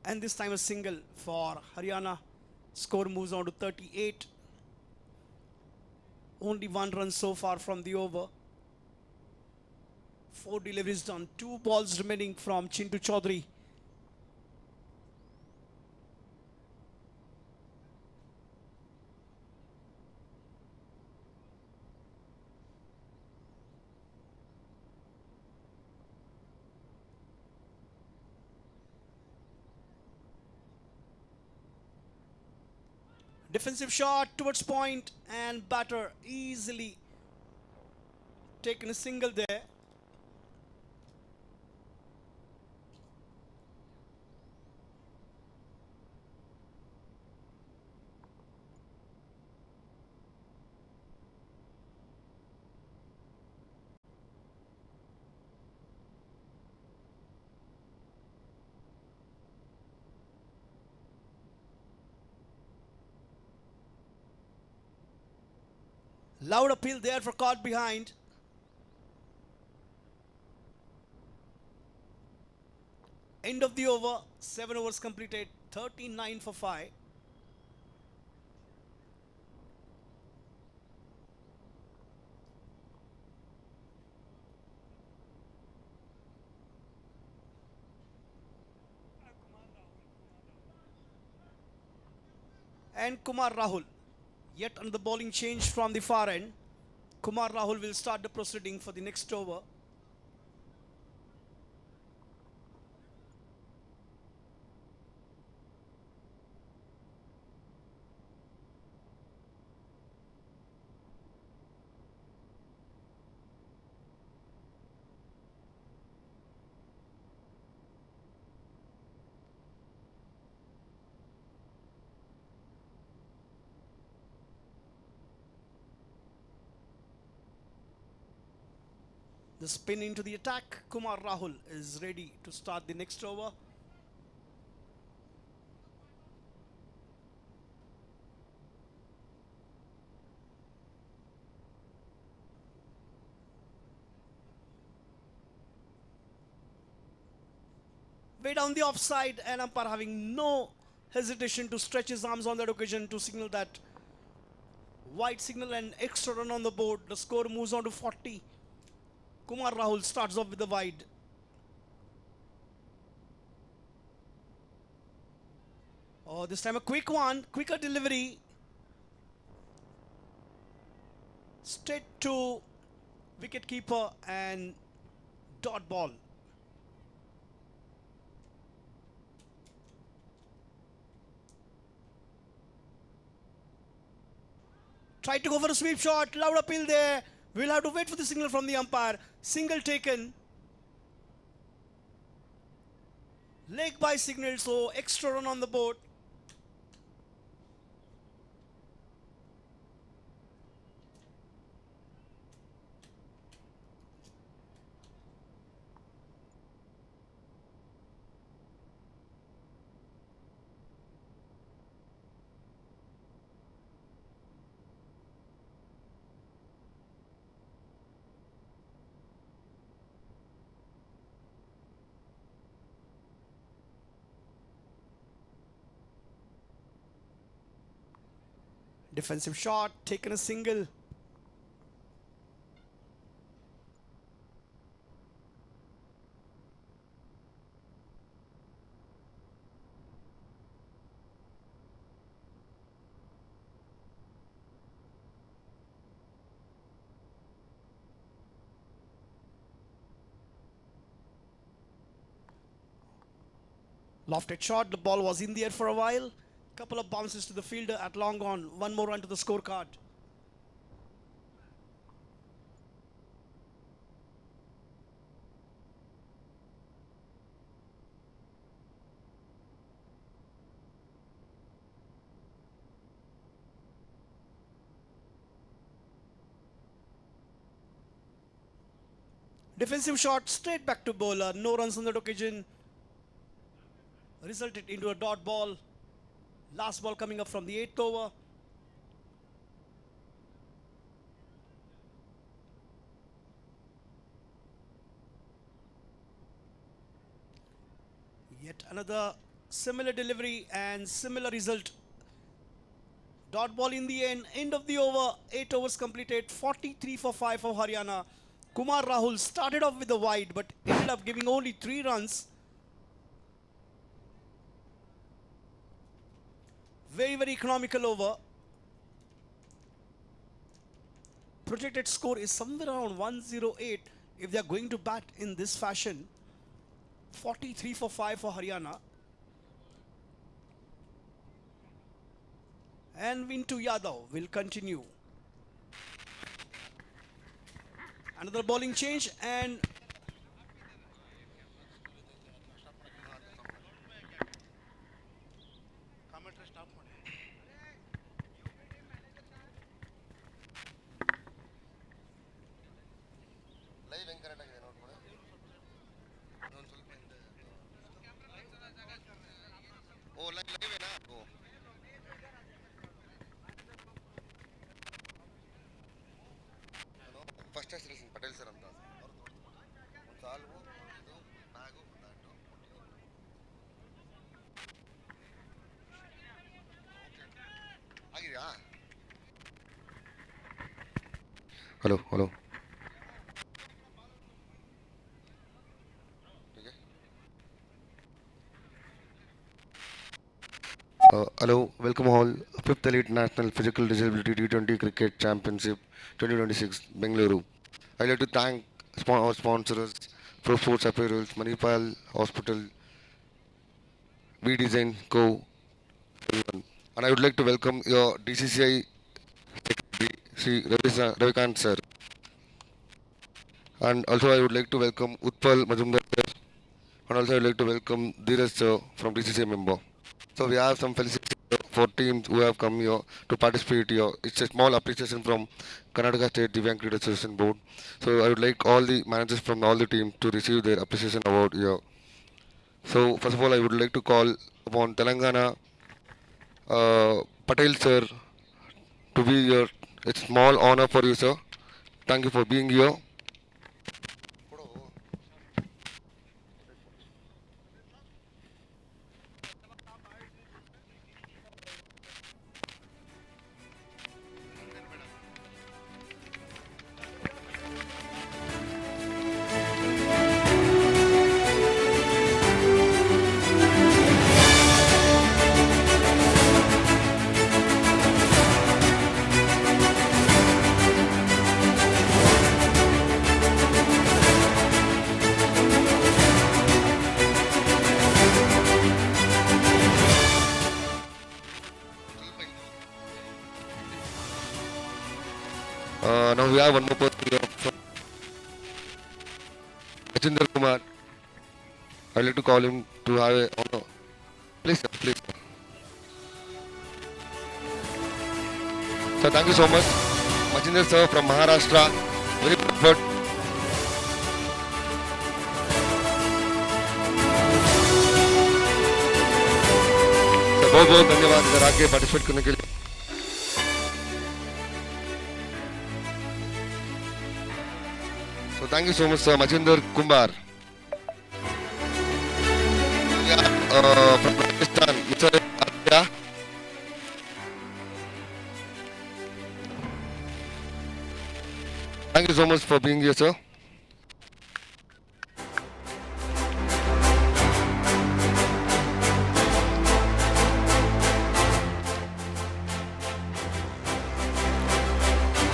And this time a single for Haryana. Score moves on to 38. Only 1 run so far from the over. 4 deliveries done. 2 balls remaining from Chintu Chaudhary. Defensive shot towards point, and batter easily taken a single there. Loud appeal there for caught behind. End of the over, 7 overs completed, 39 for 5. And Kumar Rahul. Yet another bowling change from the far end. Kumar Rahul will start the proceeding for the next over. The spin into the attack. Kumar Rahul is ready to start the next over. Way down the offside, and umpire having no hesitation to stretch his arms on that occasion to signal that white signal and extra run on the board. The score moves on to 40. Kumar Rahul starts off with the wide. Oh, this time a quick one, quicker delivery. Straight to wicket keeper and dot ball. Tried to go for a sweep shot, loud appeal there. We'll have to wait for the signal from the umpire. Single taken. Leg by signal, so extra run on the board. Defensive shot, taken a single. Lofted shot, the ball was in the air for a while. Couple of bounces to the fielder at long on. One more run to the scorecard. Defensive shot straight back to bowler. No runs on that occasion. Resulted into a dot ball. Last ball coming up from the 8th over. Yet another similar delivery and similar result. Dot ball in the end. End of the over. 8 overs completed. 43 for 5 for Haryana. Kumar Rahul started off with the wide but ended up giving only 3 runs. Very, very economical over. Projected score is somewhere around 108 if they are going to bat in this fashion. 43 for 5 for Haryana. And Vintu Yadav will continue. Another bowling change and first selection Patel sir ಅಂತ ಒಂದು solve ಇದು ನಾಗು ದಾಟು ಆಗಿದೆಯಾ hello hello hello, welcome all. 5th Elite National Physical Disability T20 Cricket Championship 2026, Bengaluru. I'd like to thank our sponsors, Pro Sports Apparels, Manipal Hospital, V Design Co. And I would like to welcome your DCCI Secretary, Sri Ravikant sir. And also I would like to welcome Utpal Majumdar sir. And also I would like to welcome Dheeraj sir from DCCI member. So we have some felicitations for teams who have come here to participate here. It's a small appreciation from Karnataka State Divyang Cricket Association Board. So I would like all the managers from all the teams to receive their appreciation award here. So first of all, I would like to call upon Telangana Patel sir to be here. It's a small honor for you, sir. Thank you for being here. Now we have one more person here from Machinder Kumar. I'd like to call him to have a honor. Please, sir, please. Sir. Sir, thank you so much. Machinder sir from Maharashtra. Very good effort. Sir बहुत बहुत धन्यवाद इधर आके participate करने के लिए. So thank you so much, sir. Machinder Kumar. Yeah, from Pakistan, Mr. Adya. Thank you so much for being here, sir.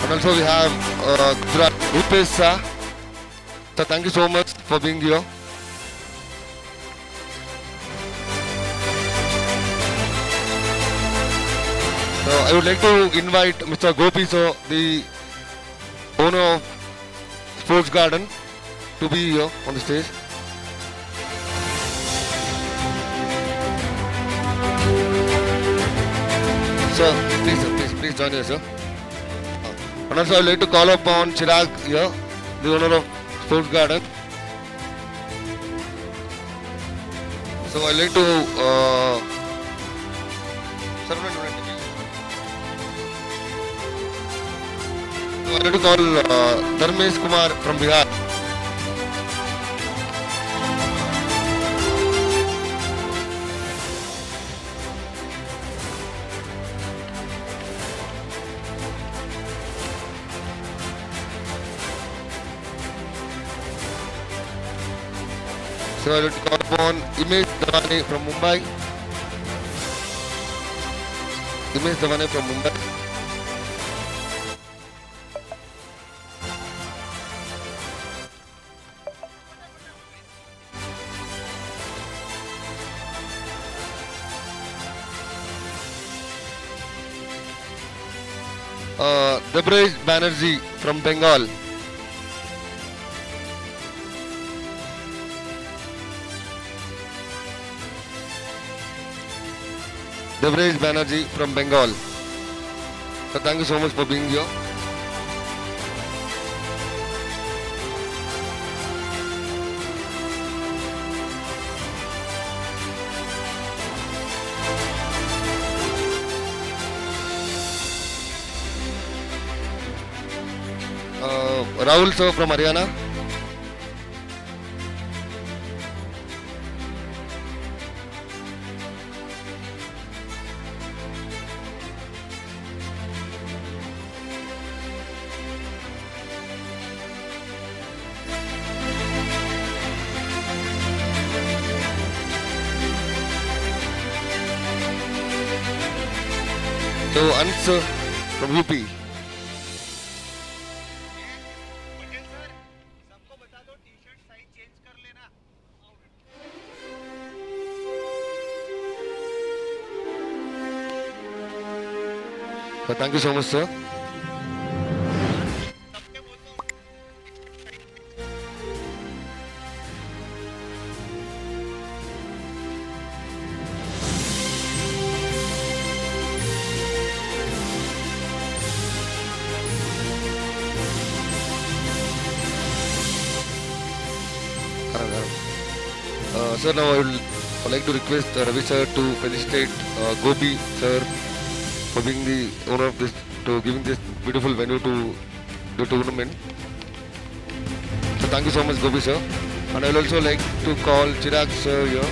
And also we have Gujarat Rupesh sir. So thank you so much for being here. So I would like to invite Mr. Gopi, so the owner of Sports Garden, to be here on the stage. Sir, please join us, sir. And also I would like to call upon Chirag here, the owner of Sports Garden. So I like to so I like to call Dharmesh Kumar from Bihar. So I will call upon Imesh Davane from Mumbai. Imesh Davane from Mumbai. Debrej Banerjee from Bengal. Debrej Banerjee from Bengal. So thank you so much for being here. Rahul sir from Haryana. So Ans from UP. So thank you so much, sir. Sir, now I would like to request Ravi sir to felicitate Gopi sir for being the owner of this, to giving this beautiful venue to the tournament. So thank you so much, Gopi sir. And I will also like to call Chirag sir here.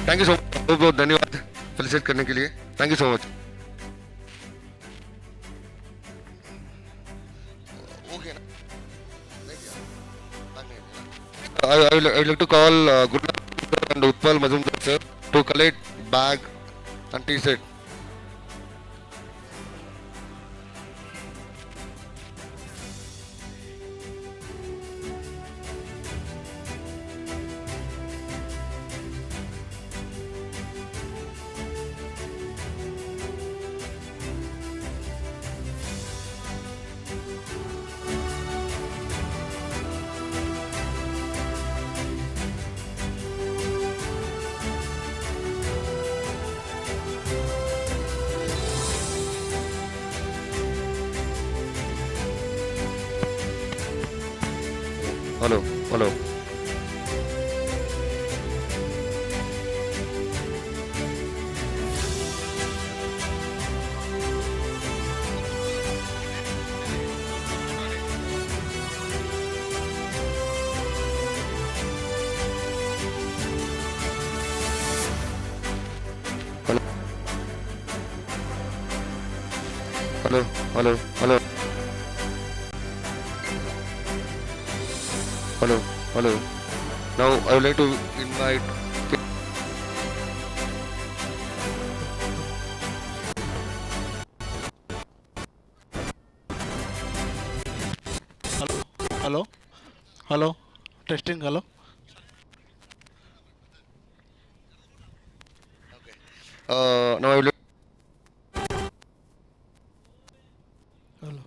Thank you so much, बहुत बहुत धन्यवाद felicitate करने के लिए. Thank you so much. I would like to call Gurnath and Utpal Majumdar sir to collect bag and T-shirt. Hello, hello. Hello, hello, hello. Hello, hello. Now I would like to invite. Hello. Testing. Hello. Now I will. Hello.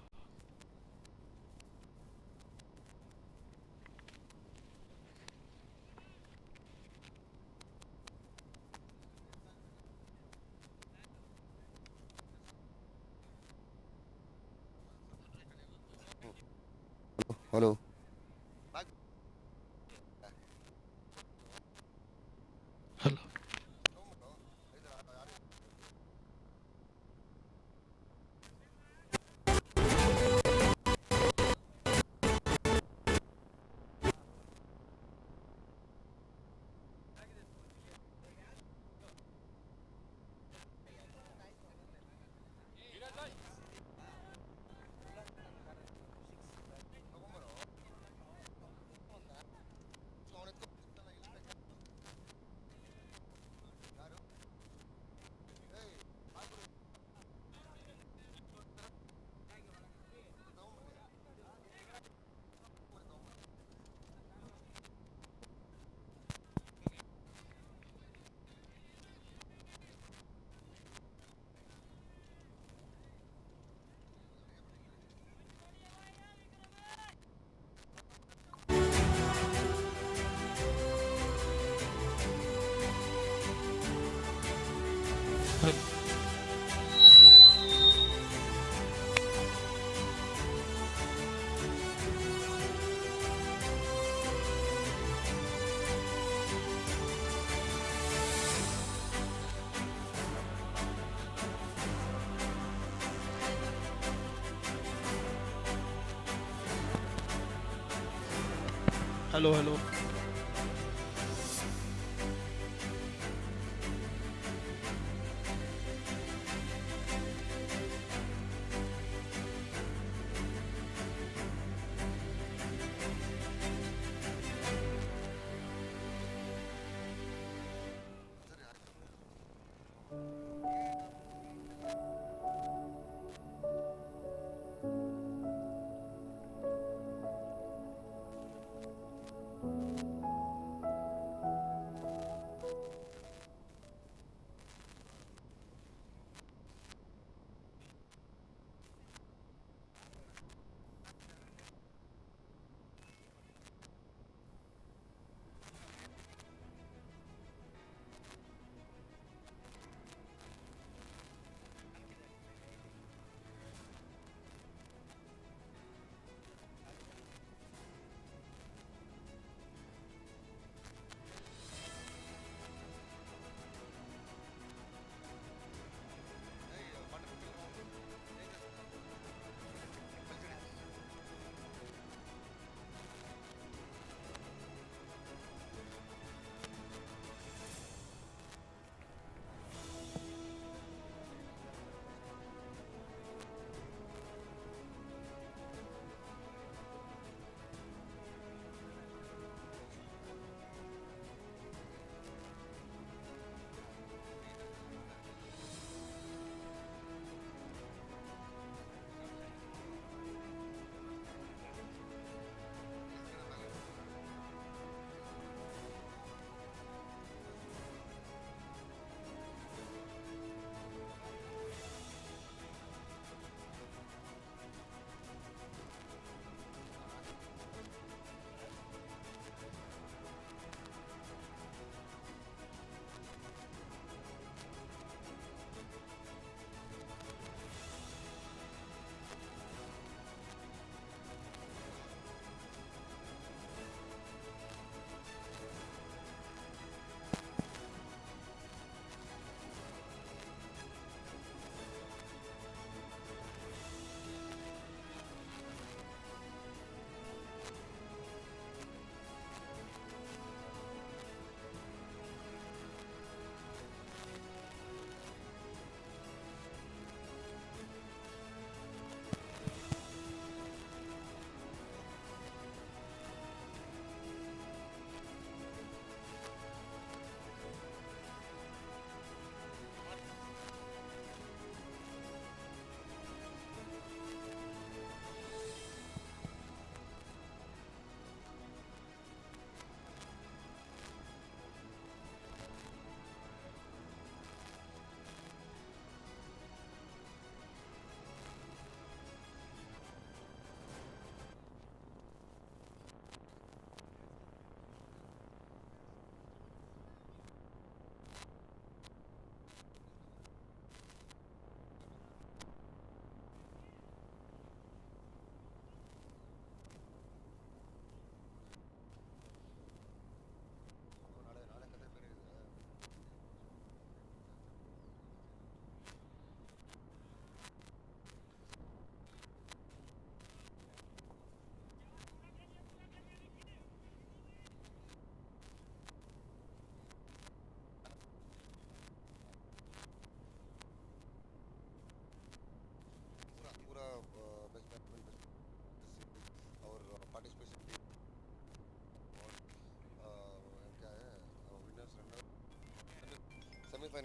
Hello. Hello. Hello, hello.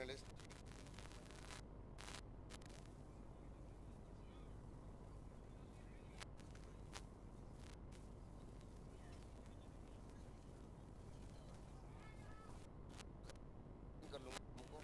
finalist. कर लूँगा तुमको.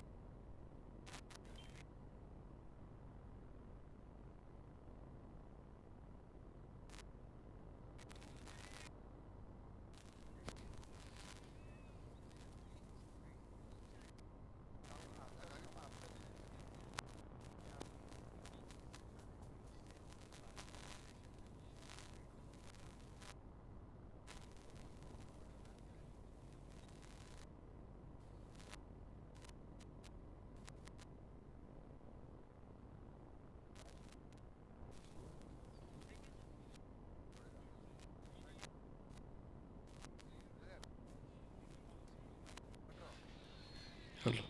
Hello.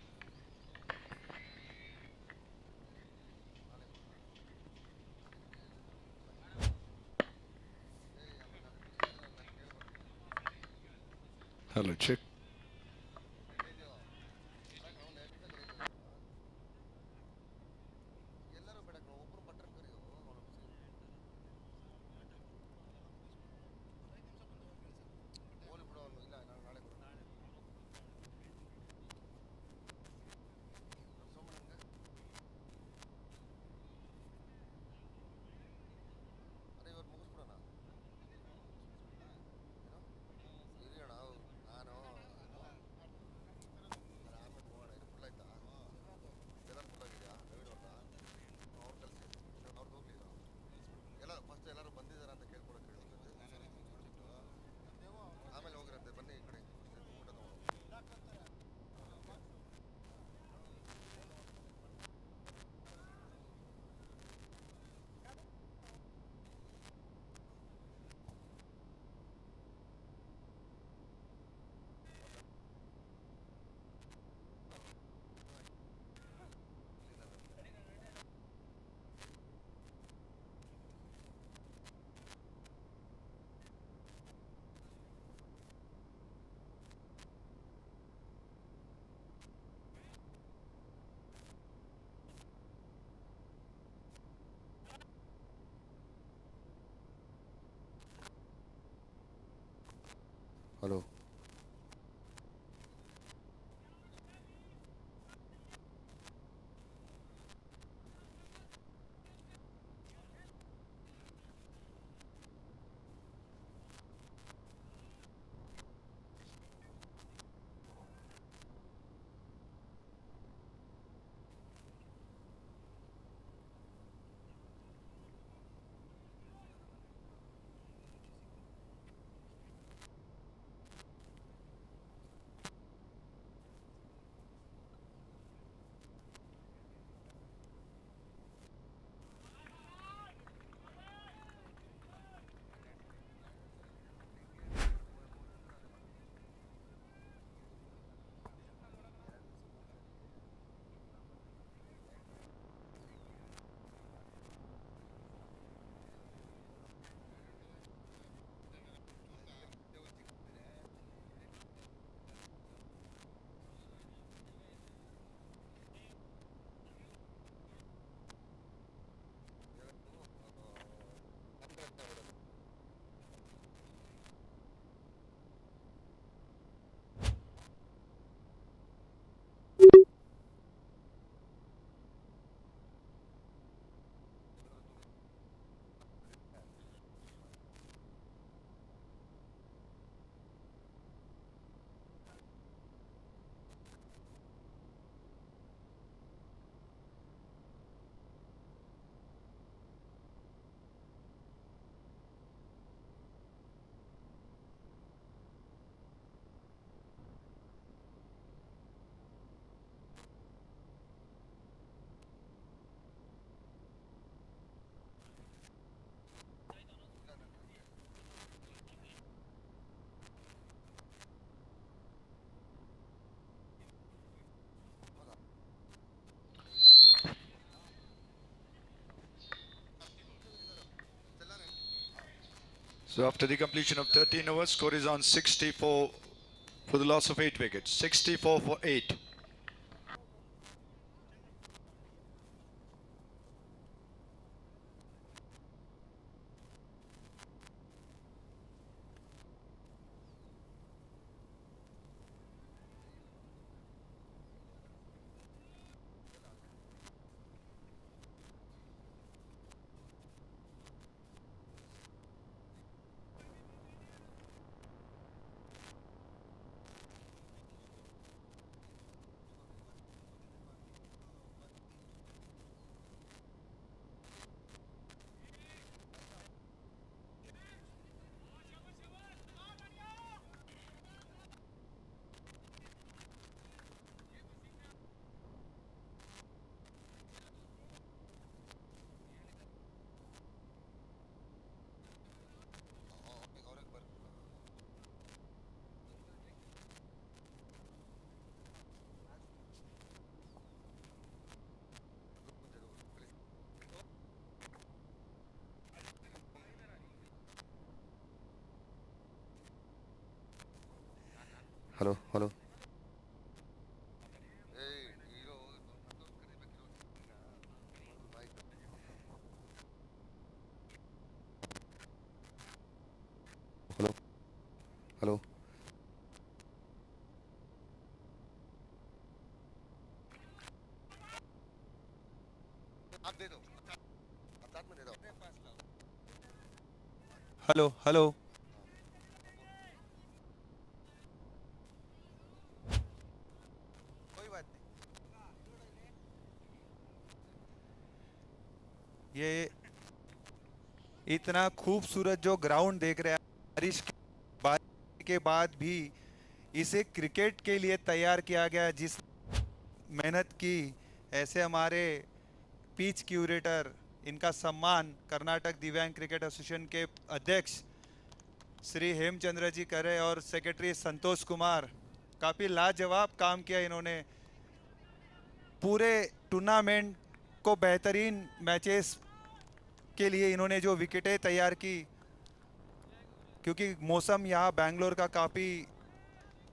Hello check. ಎಲ್ಲರೂ ಬೇಡ ಒಬ್ಬರು butter ಕರಿಯೋ ಹೋಲಿ ಬಿಡು ಅವನು. ಇಲ್ಲ ನಾನು ನಾಳೆ ಬರೋದು. ಸೋಮಣ್ಣಂಗೆ ಅದೇ ಇವತ್ತು ಮುಗಿಸ್ಬಿಡೋಣ. ಏನು ಇರಿ ಅಣ್ಣ, ನಾನು ಆಮೇಲೆ ಹೋಗೋಣ. ಇದು ಫುಲ್ ಆಯ್ತಾ? ಎಲ್ಲರೂ ಫುಲ್ ಆಗಿದೆಯಾ? ರವಿಡ್ ಅವ್ರನ್ನ ಅವ್ರು ಕಳಿಸಿ. ಅವ್ರದ್ದು ಹೋಗ್ಲಿಲ್ಲ. ಎಲ್ಲ ಫಸ್ಟ್ ಎಲ್ಲರೂ ಬಂದಿದ್ದಾರೆ ಅಂತ ಕೇಳ್ಕೊಳಕ್ಕೆ ಹೇಳಿ. ಆಮೇಲೆ ಹೋಗಿರಂತೆ. ಬನ್ನಿ ಈ ಕಡೆ ಊಟ ತಗೊಂಡು. Hello. So after the completion of 13 overs, score is on 64 for the loss of 8 wickets. 64 for 8. Hello hello hello hello आप दे दो आप साथ में दे दो हेलो हेलो कोई बात नहीं ये इतना खूबसूरत जो ग्राउंड देख रहे हैं, बारिश के बाद भी इसे क्रिकेट के लिए तैयार किया गया, जिस मेहनत की, ऐसे हमारे पिच क्यूरेटर, इनका सम्मान कर्नाटक दिव्यांग क्रिकेट एसोसिएशन के अध्यक्ष श्री हेमचंद्र जी करे और सेक्रेटरी संतोष कुमार, काफ़ी लाजवाब काम किया इन्होंने। पूरे टूर्नामेंट को बेहतरीन मैचेस के लिए इन्होंने जो विकेटें तैयार की, क्योंकि मौसम यहाँ बेंगलोर का काफ़ी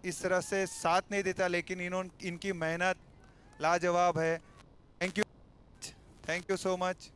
इस तरह से साथ नहीं देता, लेकिन इनकी मेहनत लाजवाब है। Thank you so much.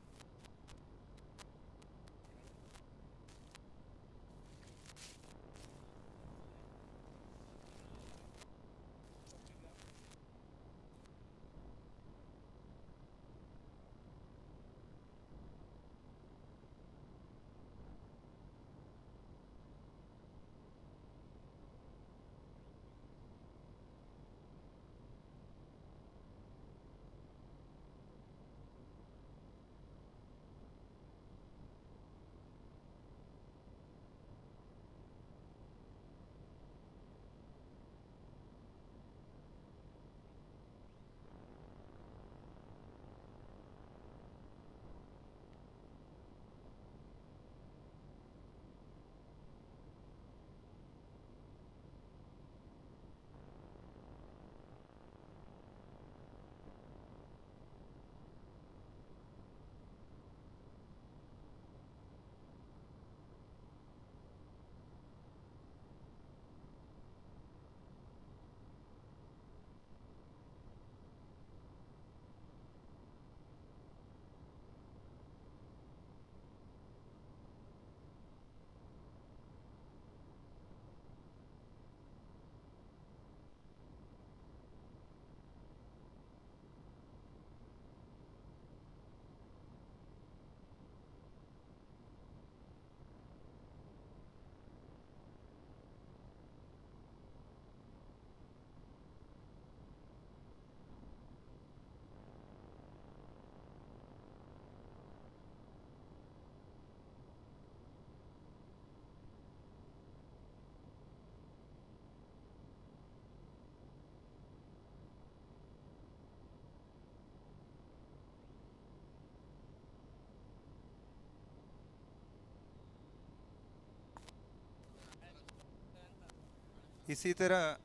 इसी तरह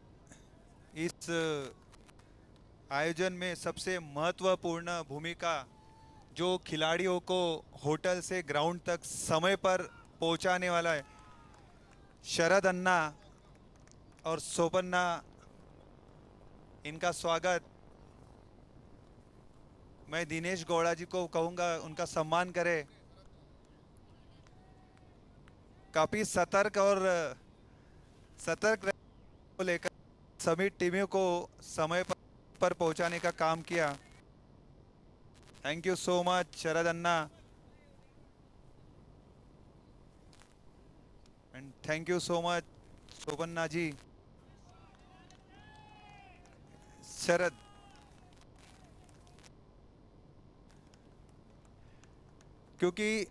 इस आयोजन में सबसे महत्वपूर्ण भूमिका जो खिलाड़ियों को होटल से ग्राउंड तक समय पर पहुंचाने वाला है, शरद अन्ना और सोपन्ना, इनका स्वागत मैं दिनेश गौड़ा जी को कहूँगा, उनका सम्मान करें। काफ़ी सतर्क को लेकर सभी टीमों को समय पर पहुंचाने का काम किया। Thank you so much Sharad Anna and thank you so much Sopanna ji. Sharad, क्योंकि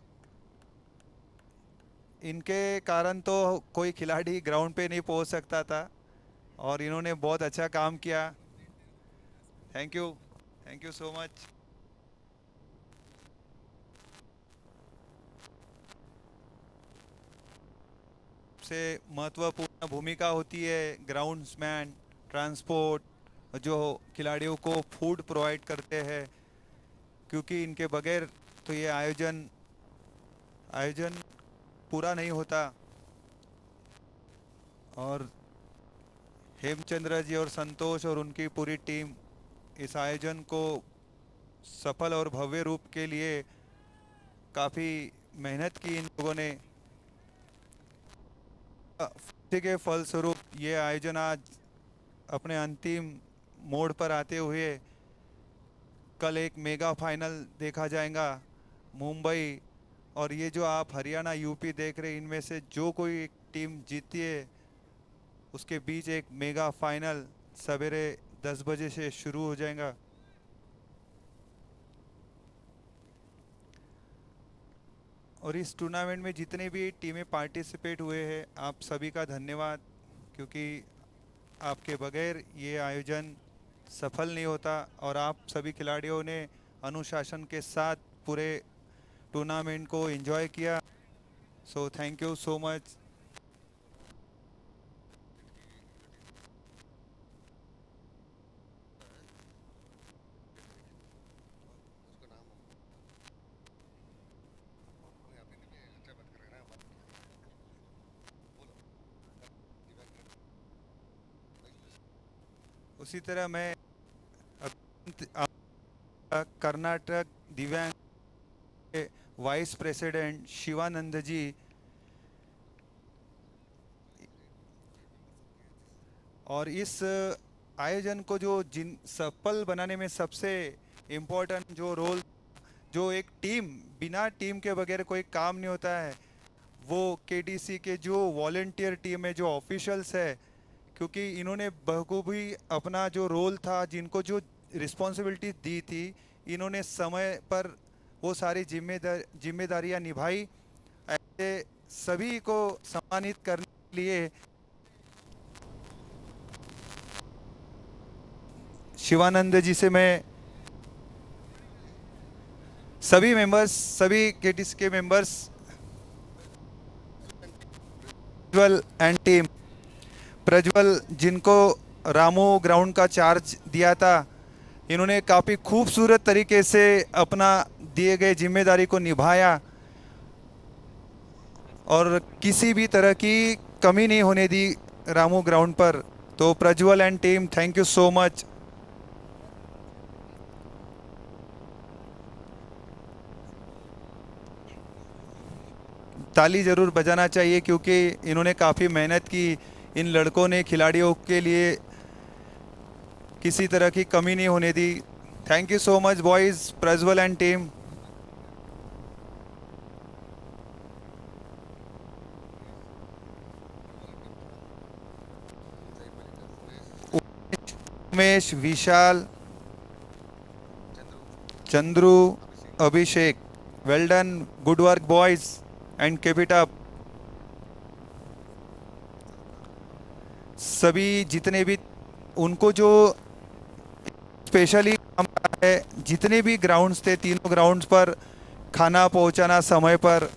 इनके कारण तो कोई खिलाड़ी ग्राउंड पे नहीं पहुंच सकता था और इन्होंने बहुत अच्छा काम किया। Thank you so much. सबसे महत्वपूर्ण भूमिका होती है ग्राउंड्समैन, ट्रांसपोर्ट, जो खिलाड़ियों को फूड प्रोवाइड करते हैं, क्योंकि इनके बगैर तो ये आयोजन पूरा नहीं होता। और हेमचंद्र जी और संतोष और उनकी पूरी टीम इस आयोजन को सफल और भव्य रूप के लिए काफ़ी मेहनत की इन लोगों ने। इसी के फलस्वरूप ये आयोजन आज अपने अंतिम मोड़ पर आते हुए कल एक मेगा फाइनल देखा जाएगा मुंबई और ये जो आप हरियाणा यूपी देख रहे हैं, इनमें से जो कोई एक टीम जीती है उसके बीच एक मेगा फाइनल सवेरे 10 बजे से शुरू हो जाएगा। और इस टूर्नामेंट में जितने भी टीमें पार्टिसिपेट हुए हैं आप सभी का धन्यवाद, क्योंकि आपके बगैर ये आयोजन सफल नहीं होता और आप सभी खिलाड़ियों ने अनुशासन के साथ पूरे टूर्नामेंट को एंजॉय किया। So thank you so much. उसी तरह मैं कर्नाटक दिव्यांग के वाइस प्रेसिडेंट शिवानंद जी और इस आयोजन को जो सफल बनाने में सबसे इम्पोर्टेंट जो रोल, जो एक टीम, बिना टीम के बगैर कोई काम नहीं होता है, वो केडीसी के जो वॉलेंटियर टीम है, जो ऑफिशियल्स है, क्योंकि इन्होंने बखूबी अपना जो रोल था, जिनको जो रिस्पॉन्सिबिलिटी दी थी, इन्होंने समय पर वो सारी जिम्मेदारियां निभाई। ऐसे सभी को सम्मानित करने के लिए शिवानंद जी से मैं सभी मेंबर्स, सभी केटीसी के members, Prajwal and team, Prajwal जिनको रामू ग्राउंड का चार्ज दिया था, इन्होंने काफ़ी खूबसूरत तरीके से अपना दिए गए जिम्मेदारी को निभाया और किसी भी तरह की कमी नहीं होने दी रामू ग्राउंड पर। तो Prajwal and team, thank you so much. ताली ज़रूर बजाना चाहिए क्योंकि इन्होंने काफ़ी मेहनत की। इन लड़कों ने खिलाड़ियों के लिए किसी तरह की कमी नहीं होने दी। Thank you so much boys, Prajwal and team. Umesh, Vishal, Chandru, Abhishek, well done, good work boys and keep it up. सभी जितने भी उनको जो स्पेशली काम है, जितने भी ग्राउंड्स थे, तीनों ग्राउंड्स पर खाना पहुंचाना समय पर,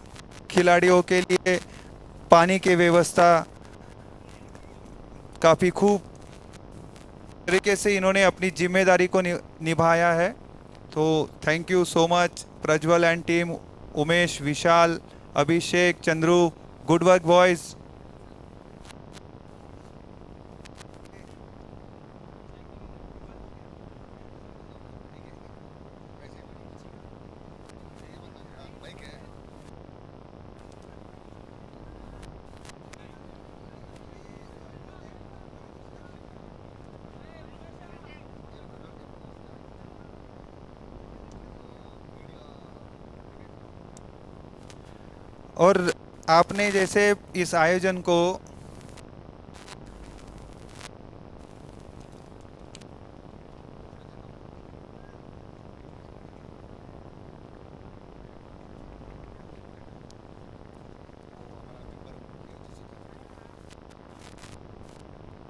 खिलाड़ियों के लिए पानी की व्यवस्था, काफ़ी खूब तरीके से इन्होंने अपनी जिम्मेदारी को निभाया है। तो thank you so much Prajwal and team, Umesh, Vishal, Abhishek, Chandru, good work boys. और आपने जैसे इस आयोजन को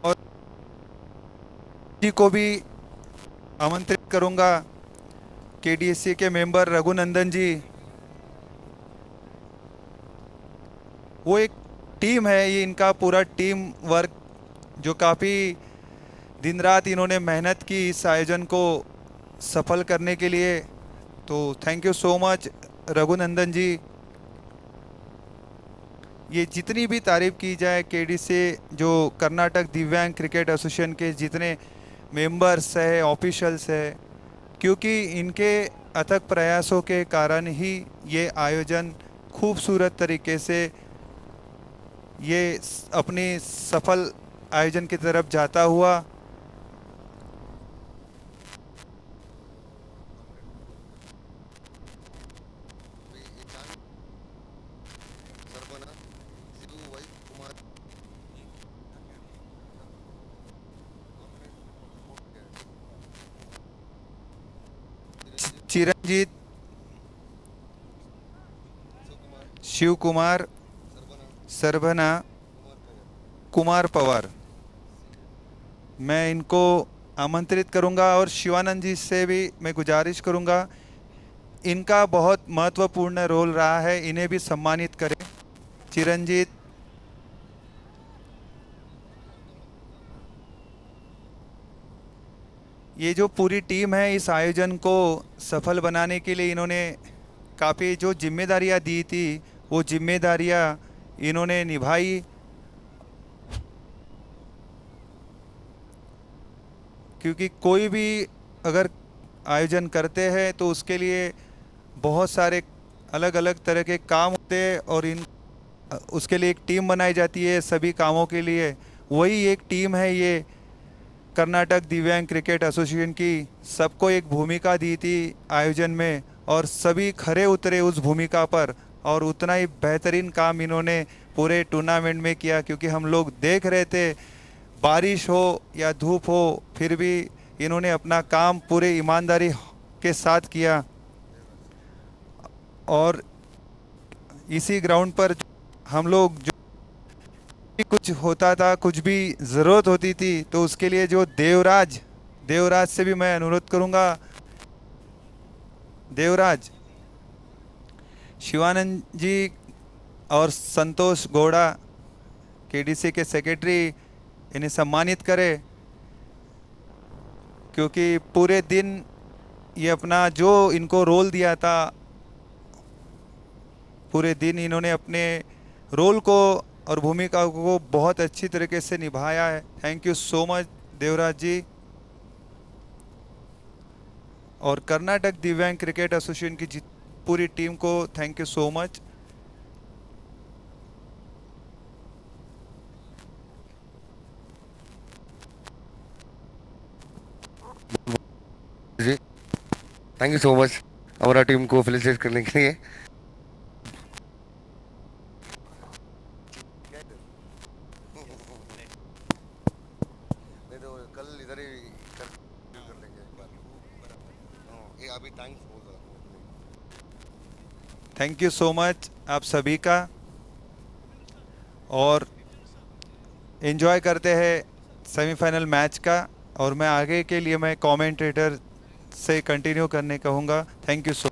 और जी को भी आमंत्रित करूंगा, केडीएससी के मेंबर रघुनंदन जी। वो एक टीम है, ये इनका पूरा टीम वर्क जो काफ़ी दिन रात इन्होंने मेहनत की इस आयोजन को सफल करने के लिए। तो thank you so much Raghunandan ji. ये जितनी भी तारीफ की जाए केडीसी जो कर्नाटक दिव्यांग क्रिकेट एसोसिएशन के जितने मेंबर्स है, ऑफिशियल्स है, क्योंकि इनके अथक प्रयासों के कारण ही ये आयोजन खूबसूरत तरीके से ये अपनी सफल आयोजन की तरफ जाता हुआ चिरंजीत, शिव कुमार, सरभना, कुमार पवार, मैं इनको आमंत्रित करूंगा और शिवानंद जी से भी मैं गुजारिश करूंगा, इनका बहुत महत्वपूर्ण रोल रहा है, इन्हें भी सम्मानित करें। चिरंजीत, ये जो पूरी टीम है इस आयोजन को सफल बनाने के लिए इन्होंने काफ़ी जो जिम्मेदारियां दी थी वो जिम्मेदारियां इन्होंने निभाई, क्योंकि कोई भी अगर आयोजन करते हैं तो उसके लिए बहुत सारे अलग अलग तरह के काम होते हैं और उसके लिए एक टीम बनाई जाती है सभी कामों के लिए। वही एक टीम है ये कर्नाटक दिव्यांग क्रिकेट एसोसिएशन की, सबको एक भूमिका दी थी आयोजन में और सभी खरे उतरे उस भूमिका पर और उतना ही बेहतरीन काम इन्होंने पूरे टूर्नामेंट में किया, क्योंकि हम लोग देख रहे थे बारिश हो या धूप हो फिर भी इन्होंने अपना काम पूरे ईमानदारी के साथ किया। और इसी ग्राउंड पर हम लोग जो भी कुछ होता था, कुछ भी ज़रूरत होती थी तो उसके लिए जो देवराज से भी मैं अनुरोध करूंगा, देवराज, शिवानंद जी और संतोष गौड़ा केडीसी के सेक्रेटरी, इन्हें सम्मानित करें, क्योंकि पूरे दिन ये अपना जो इनको रोल दिया था पूरे दिन इन्होंने अपने रोल को और भूमिका को बहुत अच्छी तरीके से निभाया है। Thank you so much Devraj ji. और कर्नाटक दिव्यांग क्रिकेट एसोसिएशन की पूरी टीम को थैंक यू सो मच। जी थैंक यू सो मच हमारा टीम को फेलिसिटेट करने के लिए। कल इधर ही कर लेंगे एक बार। ये अभी थैंक्स बोल रहा हूँ। थैंक यू सो मच आप सभी का, और एंजॉय करते हैं सेमीफाइनल मैच का, और मैं आगे के लिए मैं कमेंटेटर से कंटिन्यू करने कहूँगा। Thank you so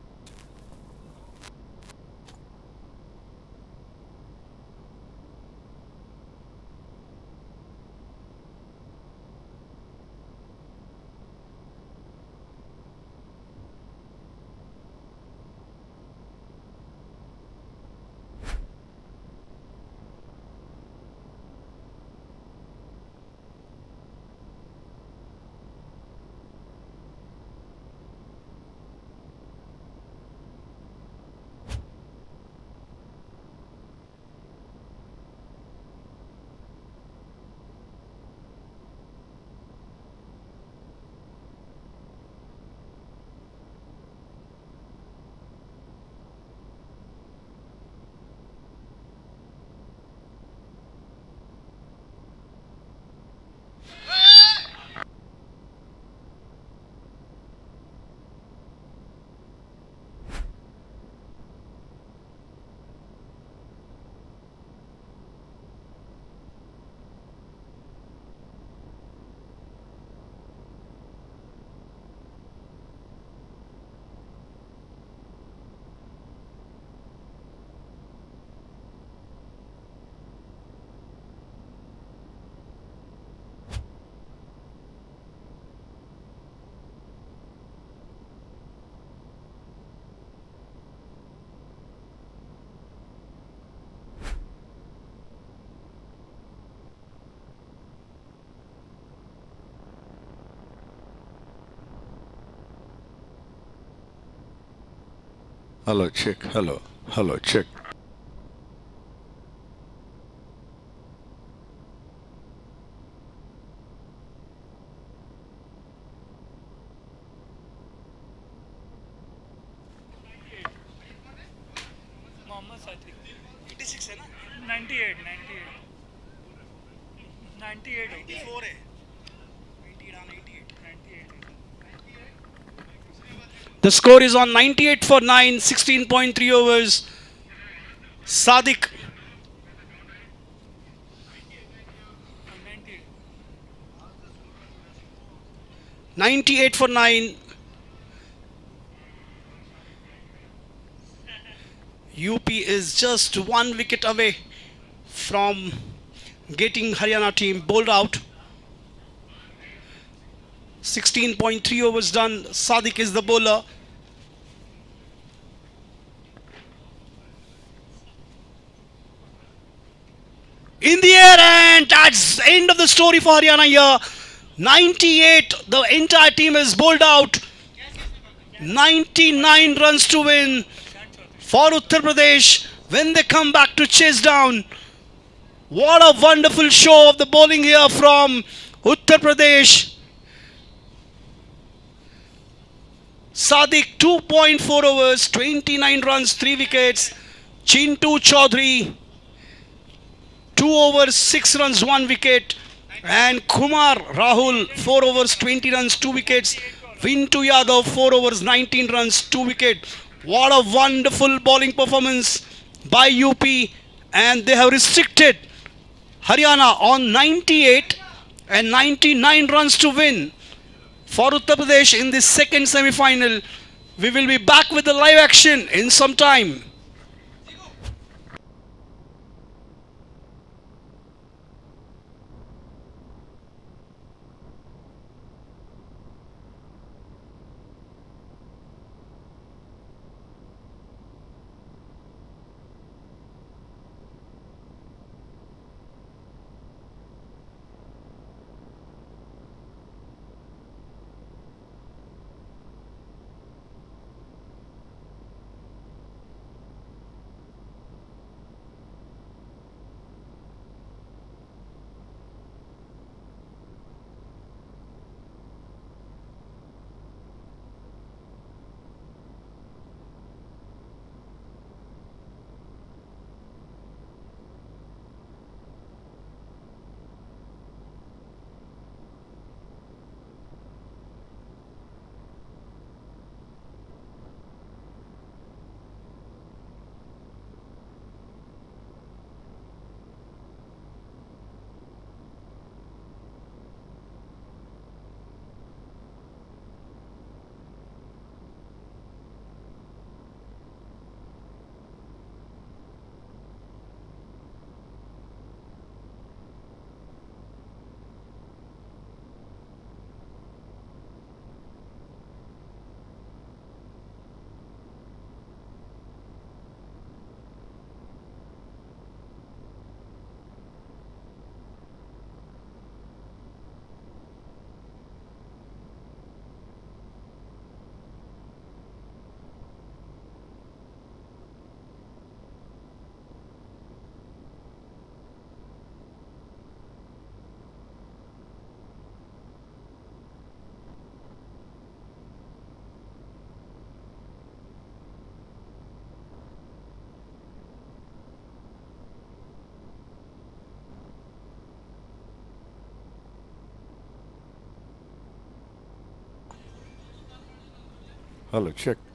Hello, check. Hello. Hello, check. Mohammad Sadiq 86 है ना 98 98 4 है 80 down 88 The score is on 98 for 9, 16.3 overs. Sadiq 98 for 9. UP is just 1 wicket away from getting Haryana team bowled out. 16.3 overs done. Sadiq is the bowler. In the air, and that's the end of the story for Haryana here. 98, the entire team is bowled out. 99 runs to win for Uttar Pradesh when they come back to chase down. What a wonderful show of the bowling here from Uttar Pradesh. Sadiq 2.4 overs, 29 runs, 3 wickets. Chintu Chaudhary 2 overs, 6 runs, 1 wicket. And Kumar Rahul 4 overs, 20 runs, 2 wickets. Vintu Yadav 4 overs, 19 runs, 2 wickets. What a wonderful bowling performance by UP, and they have restricted Haryana on 98 and 99 runs to win for Uttar Pradesh in this second semi-final. We will be back with the live action in some time. Hello, check.